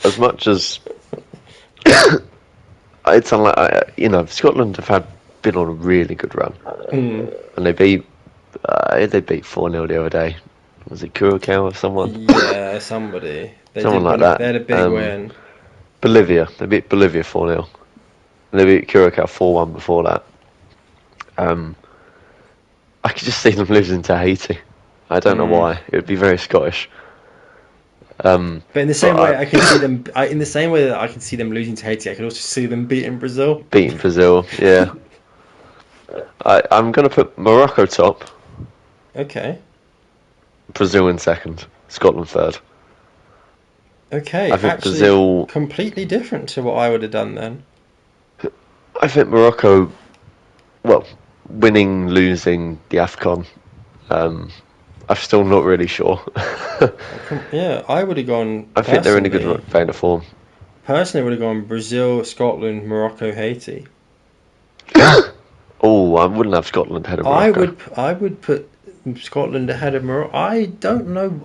it's unlike, Scotland have been on a really good run, and they beat 4-0 the other day. Was it Curacao or someone? Yeah, somebody. Someone like that. They had a big win. Bolivia. They beat Bolivia 4-0. And they beat Curacao 4-1 before that. I could just see them losing to Haiti. I don't know why. It would be very Scottish. But in the same way, I can see them. In the same way that I can see them losing to Haiti, I could also see them beating Brazil. Beating Brazil, yeah. I'm going to put Morocco top. Okay. Brazil in second. Scotland third. Okay. I think actually, Brazil completely different to what I would have done then. I think Morocco, winning, losing the AFCON. I'm still not really sure. Yeah, I would have gone. I think they're in a good vein of form. Personally, I would have gone Brazil, Scotland, Morocco, Haiti. Oh, I wouldn't have Scotland ahead of Morocco. I would put Scotland ahead of Morocco. I don't know.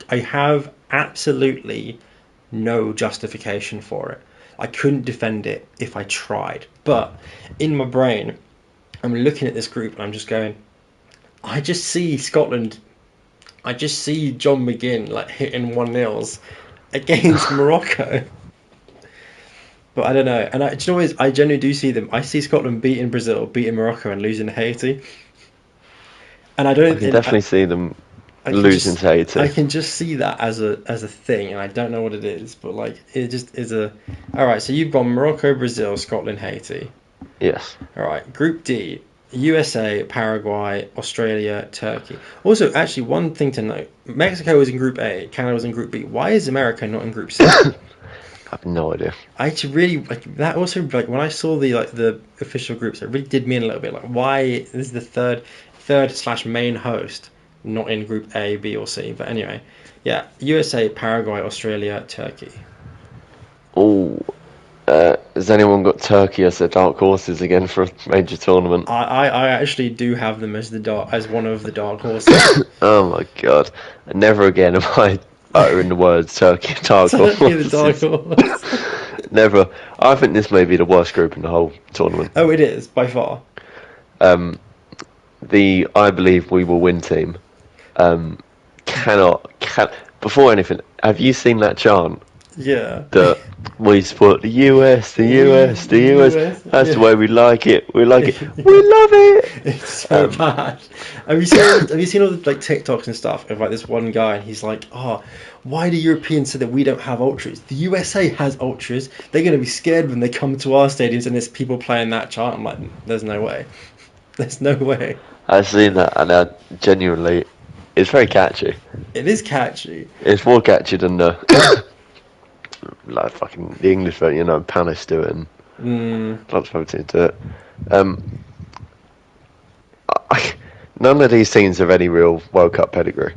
I have absolutely no justification for it. I couldn't defend it if I tried. But in my brain, I'm looking at this group and I'm just going, I just see Scotland. I just see John McGinn like hitting 1-0s against Morocco. But I don't know. And I genuinely do see them. I see Scotland beating Brazil, beating Morocco, and losing to Haiti. And I don't. I can definitely see them losing to Haiti. I can just see that as a thing, and I don't know what it is, but like it just is a. All right, so you've gone Morocco, Brazil, Scotland, Haiti. Yes. All right, Group D: USA, Paraguay, Australia, Turkey. Also, actually, one thing to note: Mexico was in Group A, Canada was in Group B. Why is America not in Group C? I have no idea. I actually really that. Also, when I saw the official groups, it really did mean a little bit. Like, why this is the third / main host not in Group A, B, or C? But anyway, yeah, USA, Paraguay, Australia, Turkey. Oh, has anyone got Turkey as their dark horses again for a major tournament? I actually do have them as one of the dark horses. Oh my god! Never again am I uttering the words Turkey dark horse. The dark horse. Never. I think this may be the worst group in the whole tournament. Oh, it is by far. The I believe we will win team. Before anything, have you seen that chant? Yeah. That we support the US, the US, the US. That's the way we like it. We like it. We love it. It's so bad. Have you seen all the like TikToks and stuff of like this one guy and he's like, oh, why do Europeans say that we don't have ultras? The USA has ultras. They're gonna be scared when they come to our stadiums and there's people playing that chant. I'm like, there's no way. There's no way. I've seen that and genuinely, it's very catchy. It is catchy. It's more catchy than the like fucking the English version, Palace do it and lots of other teams do it. None of these teams have any real World Cup pedigree.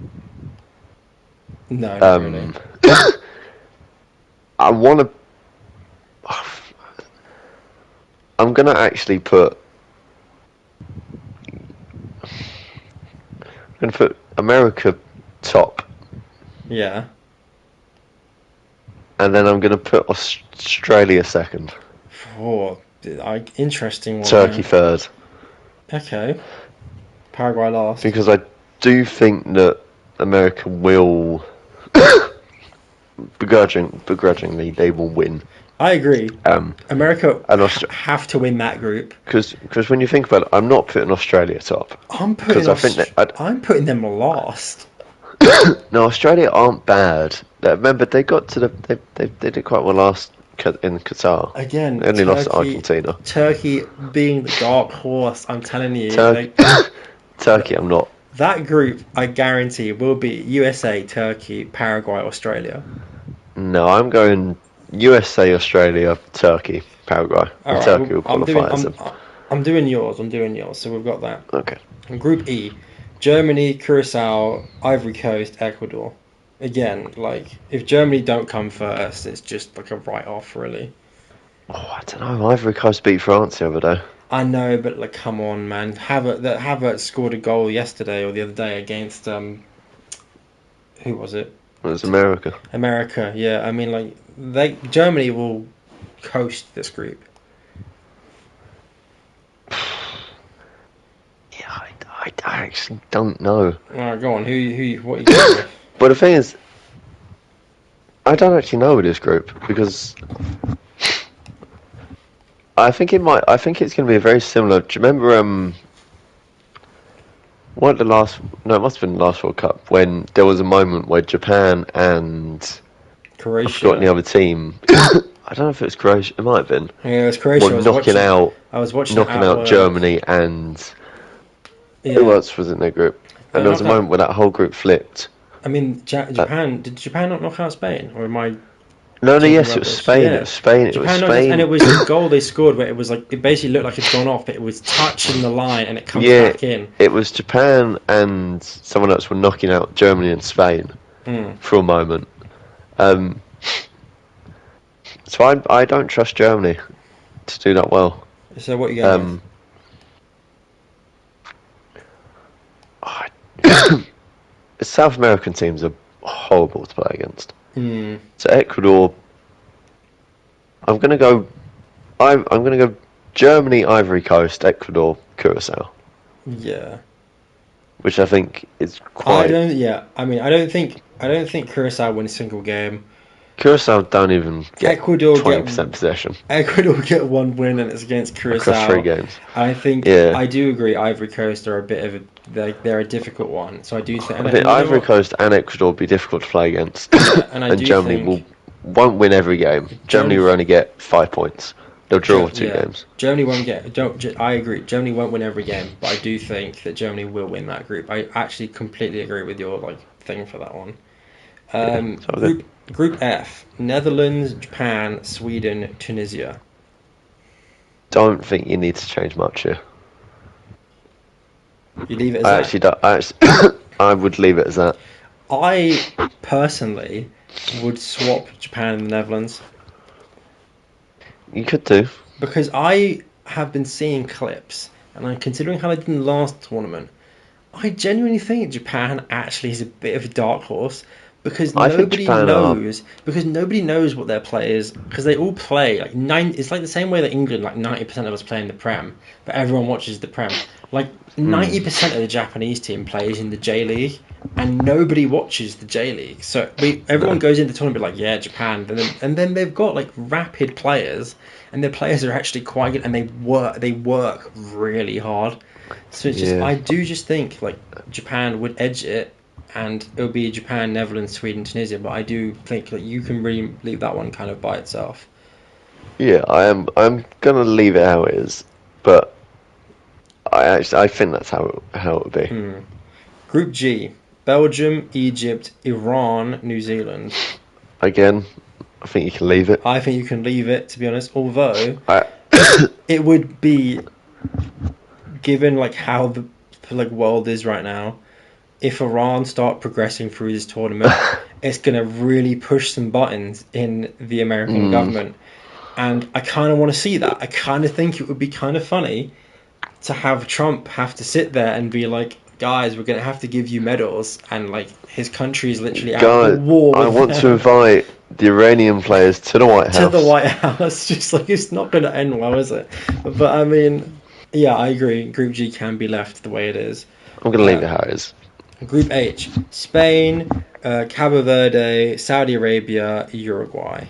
No, not really. I want to. I'm gonna actually put. I'm gonna put America top. Yeah. And then I'm gonna put Australia second. Oh, interesting one. Turkey third. Okay. Paraguay last. Because I do think that America will, begrudgingly, they will win. I agree. America have to win that group. Because when you think about it, I'm not putting Australia top. I'm putting them last. No, Australia aren't bad. Remember, they got to they did quite well last in Qatar. Again, they only lost to Argentina. Turkey being the dark horse, I'm telling you. Turkey, I'm not. That group, I guarantee, will be USA, Turkey, Paraguay, Australia. No, I'm going USA, Australia, Turkey, Paraguay. Right, Turkey will qualify as them. I'm doing yours. So we've got that. Okay. And Group E, Germany, Curacao, Ivory Coast, Ecuador. Again, like, if Germany don't come first, it's just like a write-off, really. Oh, I don't know. Ivory Coast beat France the other day. I know, but like, come on, man. Havertz scored a goal yesterday or the other day against who was it? It was America. America, yeah. I mean, like Germany will coast this group. Yeah, I actually don't know. All right, go on. What are you going with? But the thing is, I don't actually know with this group because I think it's going to be a very similar. Do you remember what the last? No, it must have been the last World Cup when there was a moment where Japan and Croatia. I've forgotten the other team. I don't know if it was Croatia. It might have been. Yeah, it was Croatia. Well, I was knocking out Germany and who else was in their group? And there was a moment where that whole group flipped. I mean, Japan. Did Japan not knock out Spain, or am I? No, yes, it was Spain. Yeah. It was Spain. It was Spain. And it was the goal they scored where it was like it basically looked like it's gone off, but it was touching the line and it comes back in. It was Japan and someone else were knocking out Germany and Spain for a moment. So I don't trust Germany to do that well. So what are you going with? South American teams are horrible to play against. So Ecuador, I'm gonna go Germany, Ivory Coast, Ecuador, Curacao. Yeah. Which I think is quite. I don't think Curacao wins a single game. Curacao don't even get Ecuador 20% possession. Ecuador get one win and it's against Curacao. Across 3 games. I think I do agree. Ivory Coast are a bit of they're a difficult one. So I do think. I think Ivory Coast and Ecuador will be difficult to play against. And Germany won't win every game. Germany will only get 5 points. They'll draw 2 games. Germany won't get. I agree. Germany won't win every game, but I do think that Germany will win that group. I actually completely agree with your thing for that one. Group F: Netherlands, Japan, Sweden, Tunisia. Don't think you need to change much here. You leave it as that? I would leave it as that. I personally would swap Japan and the Netherlands. You could do. Because I have been seeing clips, and I'm considering how they did in the last tournament. I genuinely think Japan actually is a bit of a dark horse. Because nobody knows what their players, because they all play it's like the same way that England, 90% of us play in the Prem, but everyone watches the Prem. 90% of the Japanese team plays in the J League, and nobody watches the J League. So everyone goes into the tournament Japan, and then they've got rapid players, and their players are actually quite good, and they work really hard. So it's just I do just think Japan would edge it. And it would be Japan, Netherlands, Sweden, Tunisia. But I do think you can really leave that one kind of by itself. Yeah, I'm gonna leave it how it is, but I think that's how it would be. Group G: Belgium, Egypt, Iran, New Zealand. Again, I think you can leave it. I think you can leave it, to be honest. Although it would be, given how the world is right now. If Iran start progressing through this tournament, it's going to really push some buttons in the American government. And I kind of want to see that. I kind of think it would be kind of funny to have Trump have to sit there and be like, guys, we're going to have to give you medals. And his country is literally out of war. I want to invite the Iranian players to the White House. To the White House. Just it's not going to end well, is it? But I mean, yeah, I agree. Group G can be left the way it is. I'm going to leave it how it is. Group H: Spain, Cabo Verde, Saudi Arabia, Uruguay.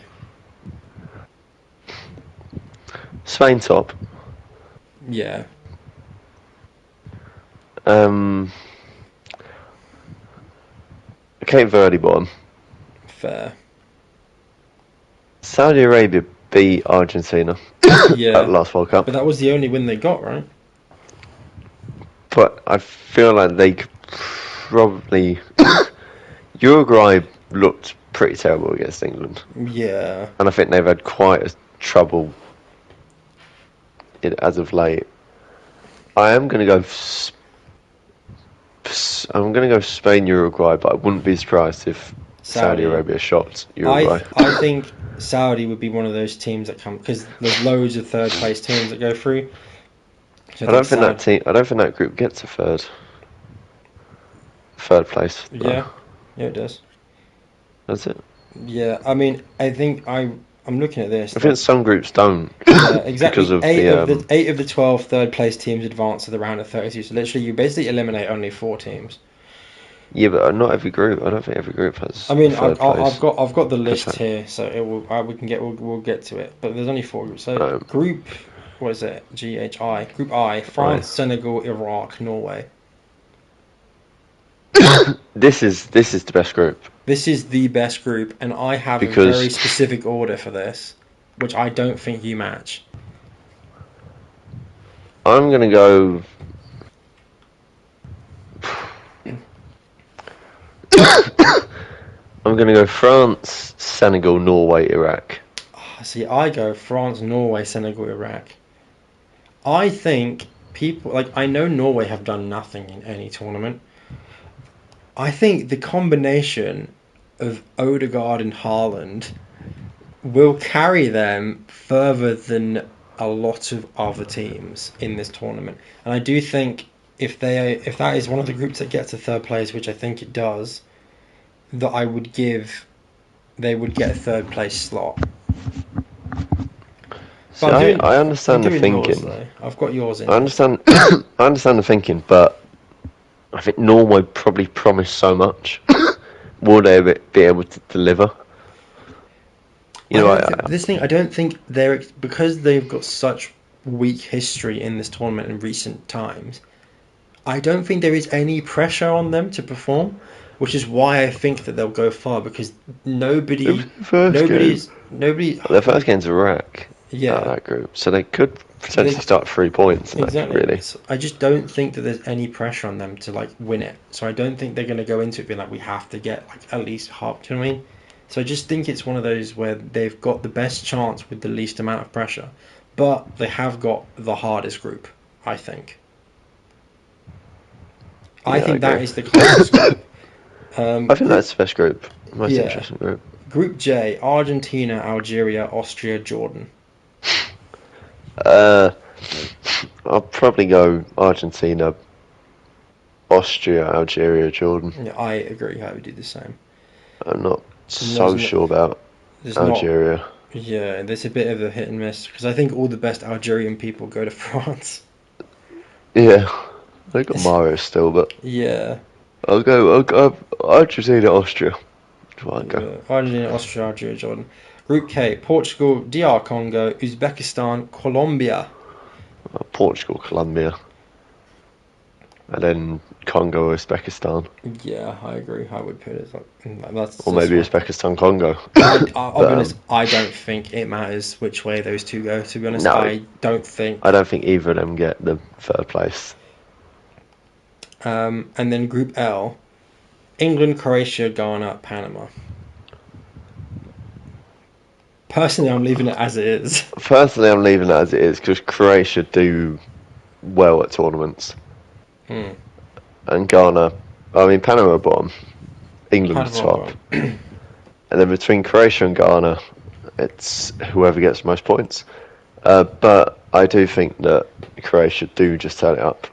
Spain top. Yeah. Cape Verde bottom. Fair. Saudi Arabia beat Argentina. Yeah. At the last World Cup. But that was the only win they got, right? But I feel like they could probably Uruguay looked pretty terrible against England. Yeah. And I think they've had quite a trouble as of late. I am going to go. I'm going to go Spain, Uruguay, but I wouldn't be surprised if Saudi Arabia shot Uruguay. I think Saudi would be one of those teams that come because there's loads of third place teams that go through. I don't think that team. I don't think that group gets a third place. Yeah, yeah, it does. Does it? Yeah, I mean, I think I'm looking at this. I think some groups don't. Yeah, exactly. Because of eight of the 12 third place teams advance to the round of 32. So literally, you basically eliminate only 4 teams. Yeah, but not every group. I don't think every group has. I mean, third place. I've got the list here, so it will. We'll get to it. But there's only 4 groups. So group, what is it? GHI. Group I: France, Senegal, Iraq, Norway. This is the best group. This is the best group, and I have a very specific order for this, which I don't think you match. I'm gonna go. I'm going to go France, Senegal, Norway, Iraq. See, I go France, Norway, Senegal, Iraq. I think I know Norway have done nothing in any tournament. I think the combination of Odegaard and Haaland will carry them further than a lot of other teams in this tournament. And I do think if that is one of the groups that gets to third place, which I think it does, that they would get a third place slot. So I understand the thinking. Yours, I've got yours in. I understand. I understand the thinking, but I think Norway probably promised so much. Will they be able to deliver? I don't think they're, because they've got such weak history in this tournament in recent times. I don't think there is any pressure on them to perform, which is why I think that they'll go far, because nobody. Their first game's Iraq. Yeah, out of that group, so they could potentially start 3 points. Exactly. Really, I just don't think that there's any pressure on them to win it. So I don't think they're going to go into it being we have to get at least half. Do you know what I mean? So I just think it's one of those where they've got the best chance with the least amount of pressure, but they have got the hardest group. I think. I think that is the closest group. I think that's the best group, most interesting group. Group J: Argentina, Algeria, Austria, Jordan. I'll probably go Argentina, Austria, Algeria, Jordan. Yeah, I agree. I would do the same. I'm not so sure about Algeria. There's a bit of a hit and miss, because I think all the best Algerian people go to France. Yeah, they got Mario still, but yeah. I'll go Argentina, Austria. Argentina, Austria, Algeria, Jordan. Group K: Portugal, DR Congo, Uzbekistan, Colombia. Portugal, Colombia, and then Congo, Uzbekistan. Yeah, I agree. I would put it or maybe Uzbekistan, Congo. I'll be honest. I don't think it matters which way those two go. To be honest, no, I don't think either of them get the third place. And then Group L: England, Croatia, Ghana, Panama. Personally, I'm leaving it as it is. Personally, I'm leaving it as it is because Croatia do well at tournaments. And Ghana, Panama bottom, England top. And then between Croatia and Ghana, it's whoever gets most points. But I do think that Croatia do just turn it up.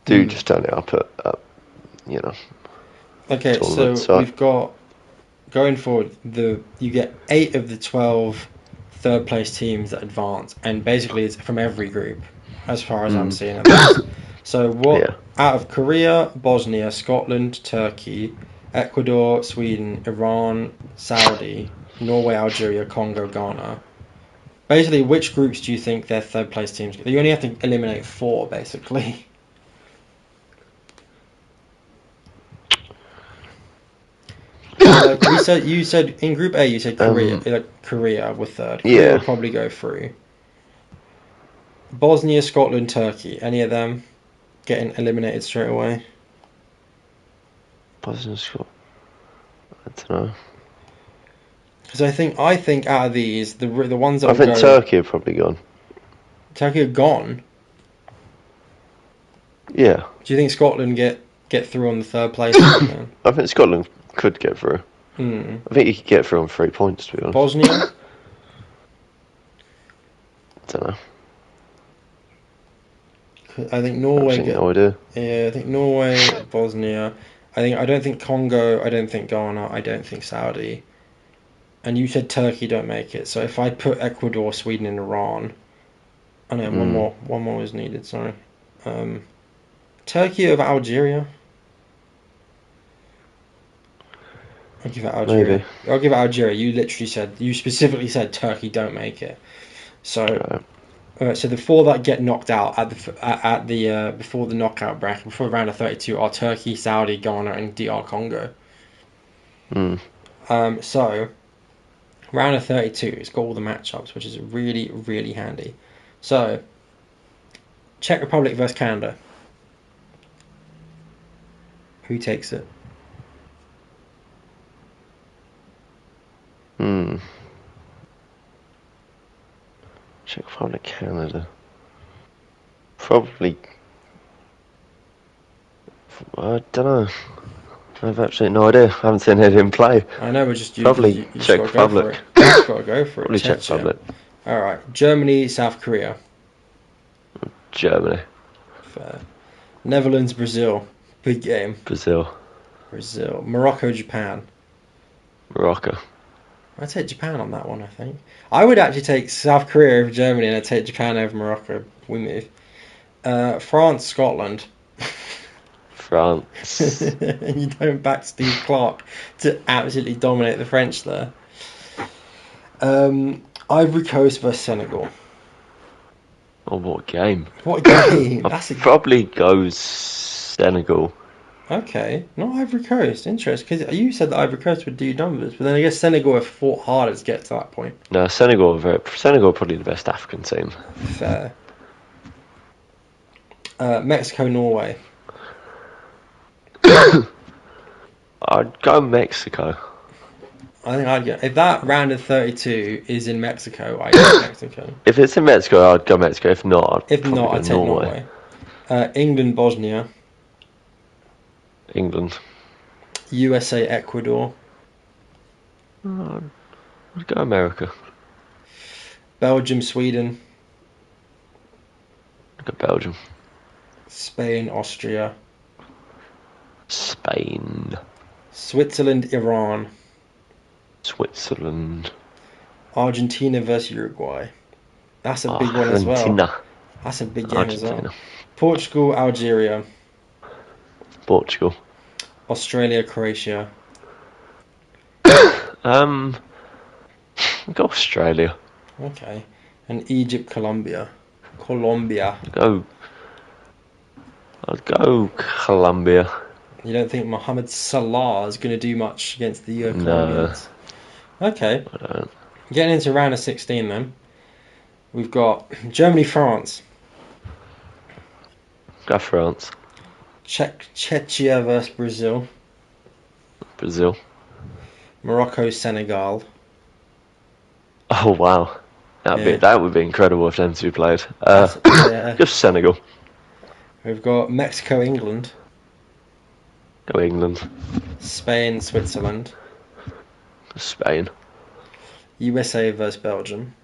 Just turn it up at Okay, so we've got, going forward, you get 8 of the 12 third place teams that advance, and basically it's from every group, as far as I'm seeing it. So out of Korea, Bosnia, Scotland, Turkey, Ecuador, Sweden, Iran, Saudi, Norway, Algeria, Congo, Ghana. Basically, which groups do you think their third place teams get? You only have to eliminate 4, basically. You said in Group A, you said Korea. Korea were third. Korea will probably go through. Bosnia, Scotland, Turkey. Any of them getting eliminated straight away? Bosnia, Scotland. I don't know. Because I think out of these, the ones that I think Turkey are probably gone. Turkey are gone. Yeah. Do you think Scotland get through on the third place? I think Scotland could get through. I think you could get through on 3 points, to be honest. Bosnia? Don't know. I think Norway Absolutely no idea. Yeah, I think Norway, Bosnia. I don't think Congo. I don't think Ghana. I don't think Saudi. And you said Turkey don't make it. So if I put Ecuador, Sweden, and Iran, oh no, one more is needed. Sorry, Turkey over Algeria. I'll give it Algeria. Maybe. I'll give it Algeria. You specifically said Turkey don't make it. So, so the four that get knocked out at the before the knockout bracket, before round of 32, are Turkey, Saudi, Ghana, and DR Congo. So, round of 32, it's got all the matchups, which is really, really handy. So, Czech Republic versus Canada. Who takes it? Czech Republic, Canada. Probably. I don't know. I have absolutely no idea. I haven't seen any of him play. I know, but just probably Czech Republic. You just got to go for it. Probably Czech Republic. All right, Germany, South Korea. Germany. Fair. Netherlands, Brazil. Big game. Brazil. Morocco, Japan. Morocco. I'd take Japan on that one, I think. I would actually take South Korea over Germany, and I'd take Japan over Morocco. We move. France, Scotland. France. And you don't back Steve Clark to absolutely dominate the French there. Ivory Coast versus Senegal. Oh, what a game. What a game. Probably goes Senegal. Okay, not Ivory Coast. Interesting, because you said that Ivory Coast would do numbers, but then I guess Senegal have fought harder to get to that point. No, Senegal are probably the best African team. Fair. Mexico, Norway. I'd go Mexico. I think I'd go. If that round of 32 is in Mexico, I'd go Mexico. If it's in Mexico, I'd go Mexico. If not, I'd take Norway. England, Bosnia. England. USA, Ecuador. I'd go America. Belgium, Sweden. I'd go Belgium. Spain, Austria. Spain. Switzerland, Iran. Switzerland. Argentina versus Uruguay. That's a big one as well. That's a big game as well. Portugal, Algeria. Portugal. Australia, Croatia. Go Australia. Okay. And Egypt, Colombia. I'd go Colombia. You don't think Mohamed Salah is going to do much against the Colombians? No. Okay. I don't. Getting into round of 16 then. We've got Germany, France. Go France. Czechia versus Brazil. Brazil. Morocco, Senegal. Oh wow, that would be incredible if them two played. Just Senegal. We've got Mexico, England. Go England. Spain, Switzerland. Spain. USA versus Belgium.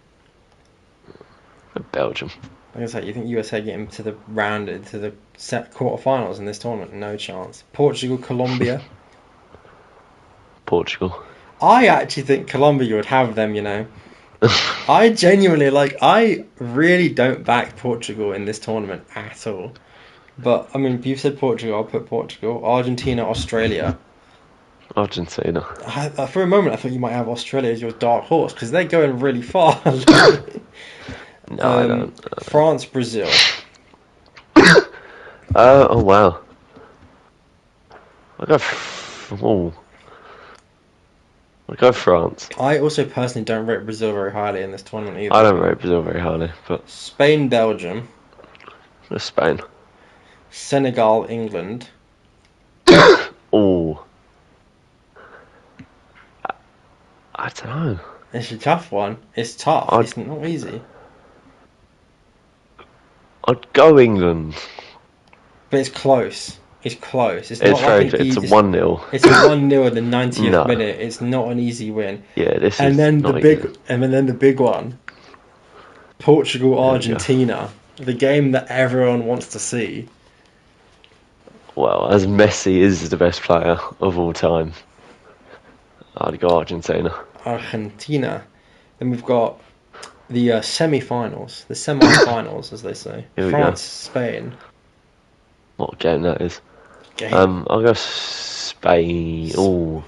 Go Belgium. Like I say, you think USA get into the quarterfinals in this tournament? No chance. Portugal, Colombia. Portugal. I actually think Colombia would have them, you know. I really don't back Portugal in this tournament at all. But, I mean, if you've said Portugal, I'll put Portugal. Argentina, Australia. Argentina. For a moment, I thought you might have Australia as your dark horse, because they're going really far. No, I don't. France, Brazil. Oh, wow. I'll go France. I also personally don't rate Brazil very highly in this tournament either. I don't rate Brazil very highly, but... Spain, Belgium. Spain. Senegal, England. Oh. I don't know. It's a tough one. It's tough. It's not easy. I'd go England. But it's close. It's close. It's a 1-0. It's a 1-0 in the 90th minute. It's not an easy win. Yeah, And then the big one. Portugal, Argentina. The game that everyone wants to see. Well, as Messi is the best player of all time, I'd go Argentina. Argentina. Then we've got the semi-finals, the semi-finals, as they say. France, Spain. What game that is? I'll go Spain. Oh,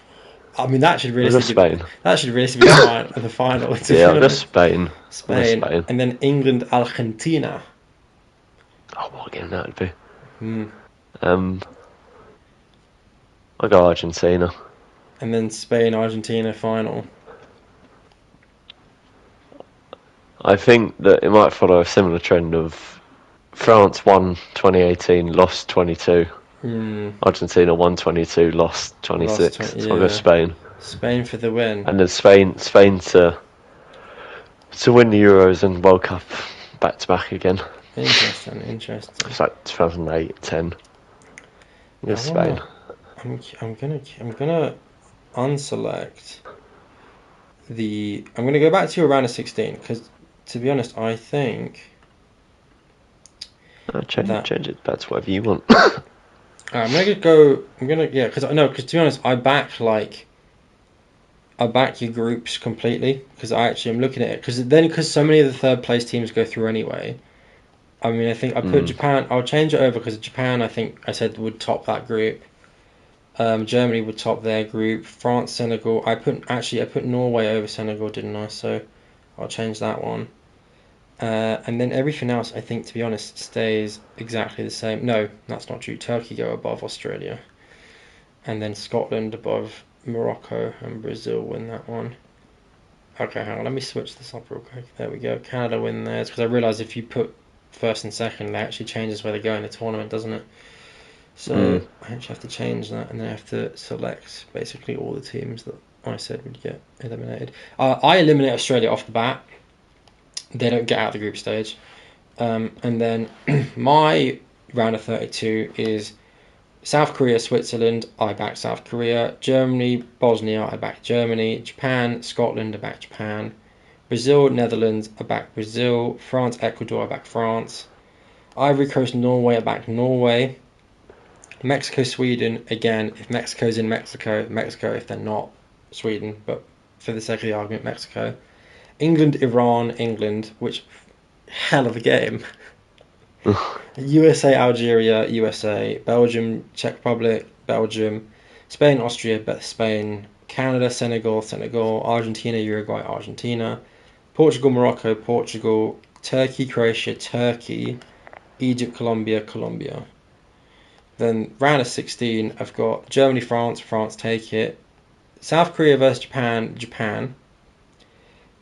I mean, that should realistically be the final. Yeah, I'll go Spain. Spain. And then England, Argentina. Oh, what game that would be? I'll go Argentina. And then Spain, Argentina final. I think that it might follow a similar trend of France won 2018, lost 22. Argentina won 22, lost 26. So I'll go Spain. Spain for the win. And then Spain to win the Euros and World Cup back to back again. Interesting. It's like 2008, 10. I'll go Spain. I'm gonna unselect the. I'm gonna go back to a round of 16 because, to be honest, I think. Change it back to whatever you want. I'm gonna go. Because to be honest, I back your groups completely because I'm looking at it because so many of the third place teams go through anyway. I mean, I think I put Japan. I'll change it over because Japan, I think I said, would top that group. Germany would top their group. France, Senegal. I put Norway over Senegal, didn't I? So I'll change that one. And then everything else, I think, to be honest, stays exactly the same. No, that's not true. Turkey go above Australia. And then Scotland above Morocco, and Brazil win that one. Okay, hang on. Let me switch this up real quick. There we go. Canada win theirs. Because I realise if you put first and second, that actually changes where they go in the tournament, doesn't it? So I actually have to change that, and then I have to select basically all the teams that I said would get eliminated. I eliminate Australia off the bat. They don't get out of the group stage. And then my round of 32 is South Korea, Switzerland, I back South Korea. Germany, Bosnia, I back Germany. Japan, Scotland, I back Japan. Brazil, Netherlands, I back Brazil. France, Ecuador, I back France. Ivory Coast, Norway, I back Norway. Mexico, Sweden, again, if Mexico's in Mexico if they're not, Sweden, but for the sake of the argument, Mexico. England, Iran, England, which hell of a game. USA, Algeria, USA. Belgium, Czech Republic, Belgium. Spain, Austria, Spain. Canada, Senegal, Senegal. Argentina, Uruguay, Argentina. Portugal, Morocco, Portugal. Turkey, Croatia, Turkey. Egypt, Colombia, Colombia. Then round of 16, I've got Germany, France, France take it. South Korea versus Japan, Japan.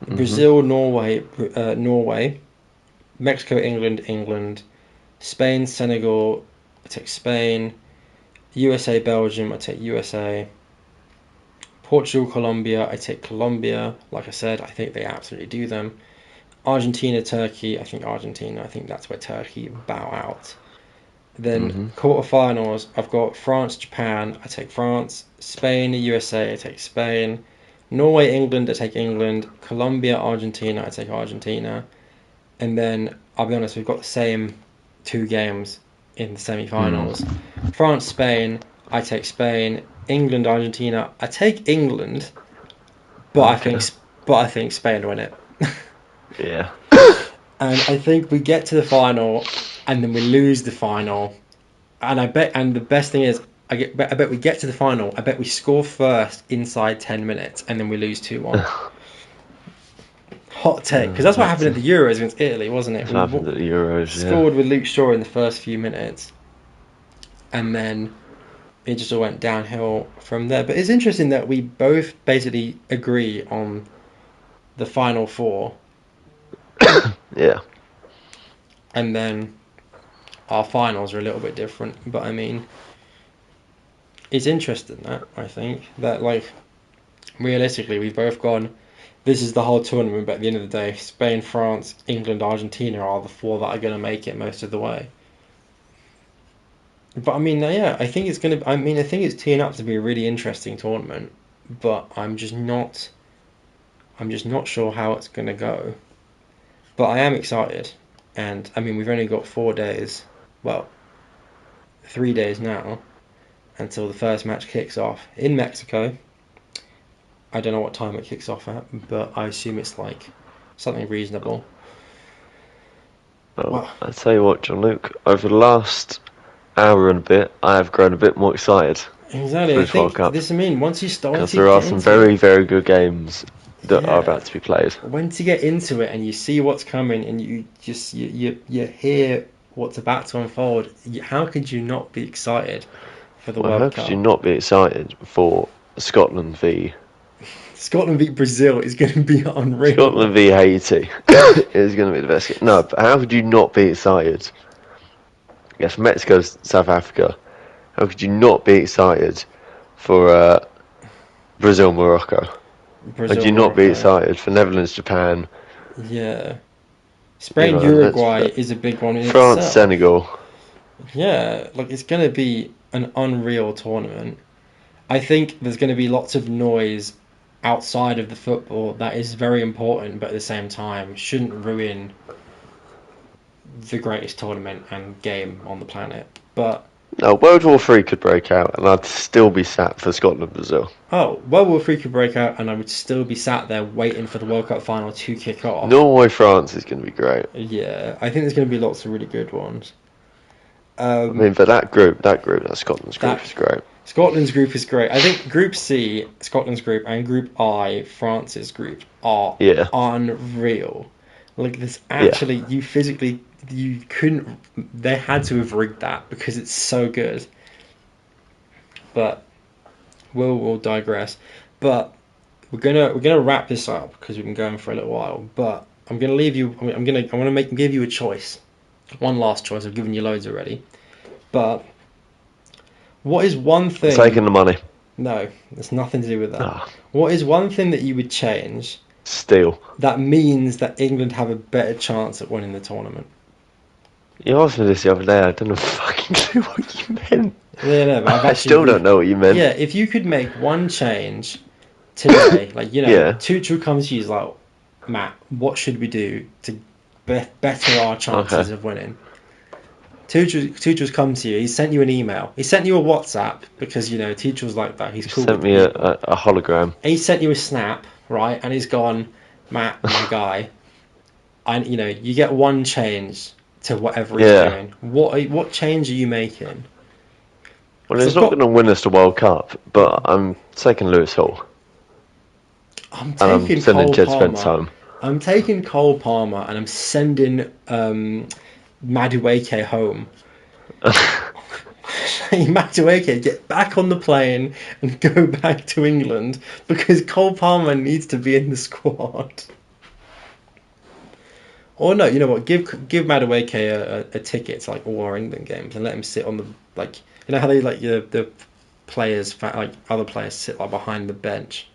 Brazil, Norway, Norway. Mexico, England, England. Spain, Senegal, I take Spain. USA, Belgium, I take USA. Portugal, Colombia, I take Colombia. Like I said, I think they absolutely do them. Argentina, Turkey, I think Argentina. I think that's where Turkey bow out. Then quarterfinals, I've got France, Japan, I take France. Spain, USA, I take Spain. Norway, England, I take England. Colombia, Argentina, I take Argentina. And then, I'll be honest, we've got the same two games in the semi-finals. France, Spain, I take Spain. England, Argentina, I take England. But I think Spain win it. Yeah. And I think we get to the final, and then we lose the final. And the best thing is, I bet we get to the final. I bet we score first inside 10 minutes, and then we lose 2-1. Hot take, because that's what happened at the Euros against Italy, wasn't it? That's what happened at the Euros. Scored with Luke Shaw in the first few minutes, and then it just all went downhill from there. But it's interesting that we both basically agree on the final four. Yeah. And then our finals are a little bit different. But I mean, it's interesting that I think that, like, realistically, we've both gone, this is the whole tournament, but at the end of the day, Spain, France, England, Argentina are the four that are going to make it most of the way. But I mean, yeah, I think it's teeing up to be a really interesting tournament. But I'm just not sure how it's going to go. But I am excited, And I mean, we've only got 4 days, well, 3 days now, until the first match kicks off in Mexico. I don't know what time it kicks off at, but I assume it's like something reasonable. Well, I'll tell you what, John Luke, over the last hour and a bit, I have grown a bit more excited. Exactly, for I this World think Cup. this. I mean, once you start, because there are some very, very good games that are about to be played. Once you get into it and you see what's coming and you just you hear what's about to unfold, how could you not be excited for the World Cup? How could you not be excited for Scotland v Brazil is going to be unreal. Scotland v Haiti is going to be the best game. No, but how could you not be excited? Yes, Mexico, South Africa. How could you not be excited for Brazil, Morocco? How could you not be excited for Netherlands, Japan? Yeah. Spain, Uruguay is a big one in France, itself. Senegal. Yeah, like it's going to be an unreal tournament. I think there's going to be lots of noise outside of the football that is very important, but at the same time shouldn't ruin the greatest tournament and game on the planet. But no, World War III could break out, and I'd still be sat for Scotland, Brazil. Oh, World War III could break out, and I would still be sat there waiting for the World Cup final to kick off. Norway, France is going to be great. Yeah, I think there's going to be lots of really good ones. I mean, but that Scotland's group is great. Scotland's group is great. I think Group C, Scotland's group, and Group I, France's group, are unreal. Like, this actually, you couldn't, they had to have rigged that because it's so good. But we'll digress. But we're gonna wrap this up because we've been going for a little while. But I'm gonna leave you. I want to give you a choice. One last choice. I've given you loads already. But what is one thing? Taking the money. No, there's nothing to do with that. What is one thing that you would change? Steal. That means that England have a better chance at winning the tournament. You asked me this the other day. I don't know fucking clue what you meant. Yeah, no, but I still don't know what you meant. Yeah, if you could make one change today, like, Tuchel comes to you, he's like, Matt, what should we do to better our chances of winning? Tuchel's come to you. He sent you an email. He sent you a WhatsApp because Tuchel's like that. He's cool. He sent me a hologram. And he sent you a snap, right? And he's gone, Matt, my guy. You get one change to whatever he's doing. What change are you making? Well, he's not going to win us the World Cup, but I'm taking Lewis Hall. I'm taking sending Cole Jed Spence Palmer. home. I'm taking Cole Palmer and I'm sending Madueke home. Madueke, get back on the plane and go back to England because Cole Palmer needs to be in the squad. Or no, you know what? Give Madueke a ticket to like all our England games and let him sit on the how they the players other players sit like behind the bench.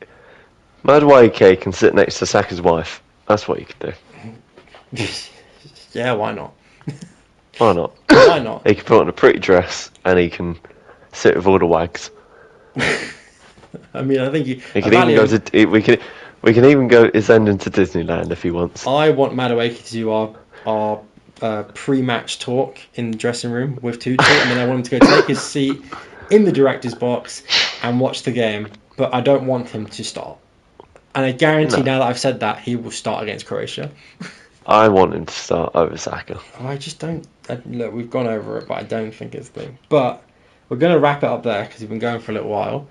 Madueke can sit next to Saka's wife. That's what you could do. Yeah, why not? Why not? Why not? He can put on a pretty dress and he can sit with all the wags. I mean, I think he can even go to. We can even go send him to Disneyland if he wants. I want Madueke to do our pre-match talk in the dressing room with Tuchel, and then I want him to go take his seat in the director's box and watch the game. But I don't want him to start. And I guarantee now that I've said that, he will start against Croatia. I want him to start over Saka. I just don't. Look, we've gone over it, but I don't think it's the thing. But we're going to wrap it up there because we've been going for a little while.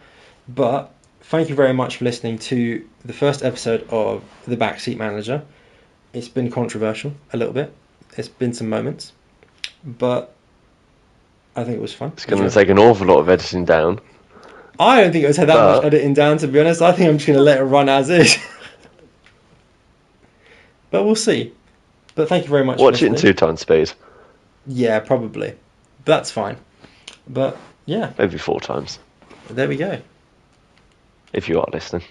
But thank you very much for listening to the first episode of The Backseat Manager. It's been controversial a little bit. It's been some moments. But I think it was fun. It's going to take an awful lot of editing down. I don't think it was that much editing down, to be honest. I think I'm just going to let it run as is. But we'll see. But thank you very much. Watch it in 2 times speed. Yeah, probably. But that's fine. But yeah. Maybe 4 times. There we go. If you are listening.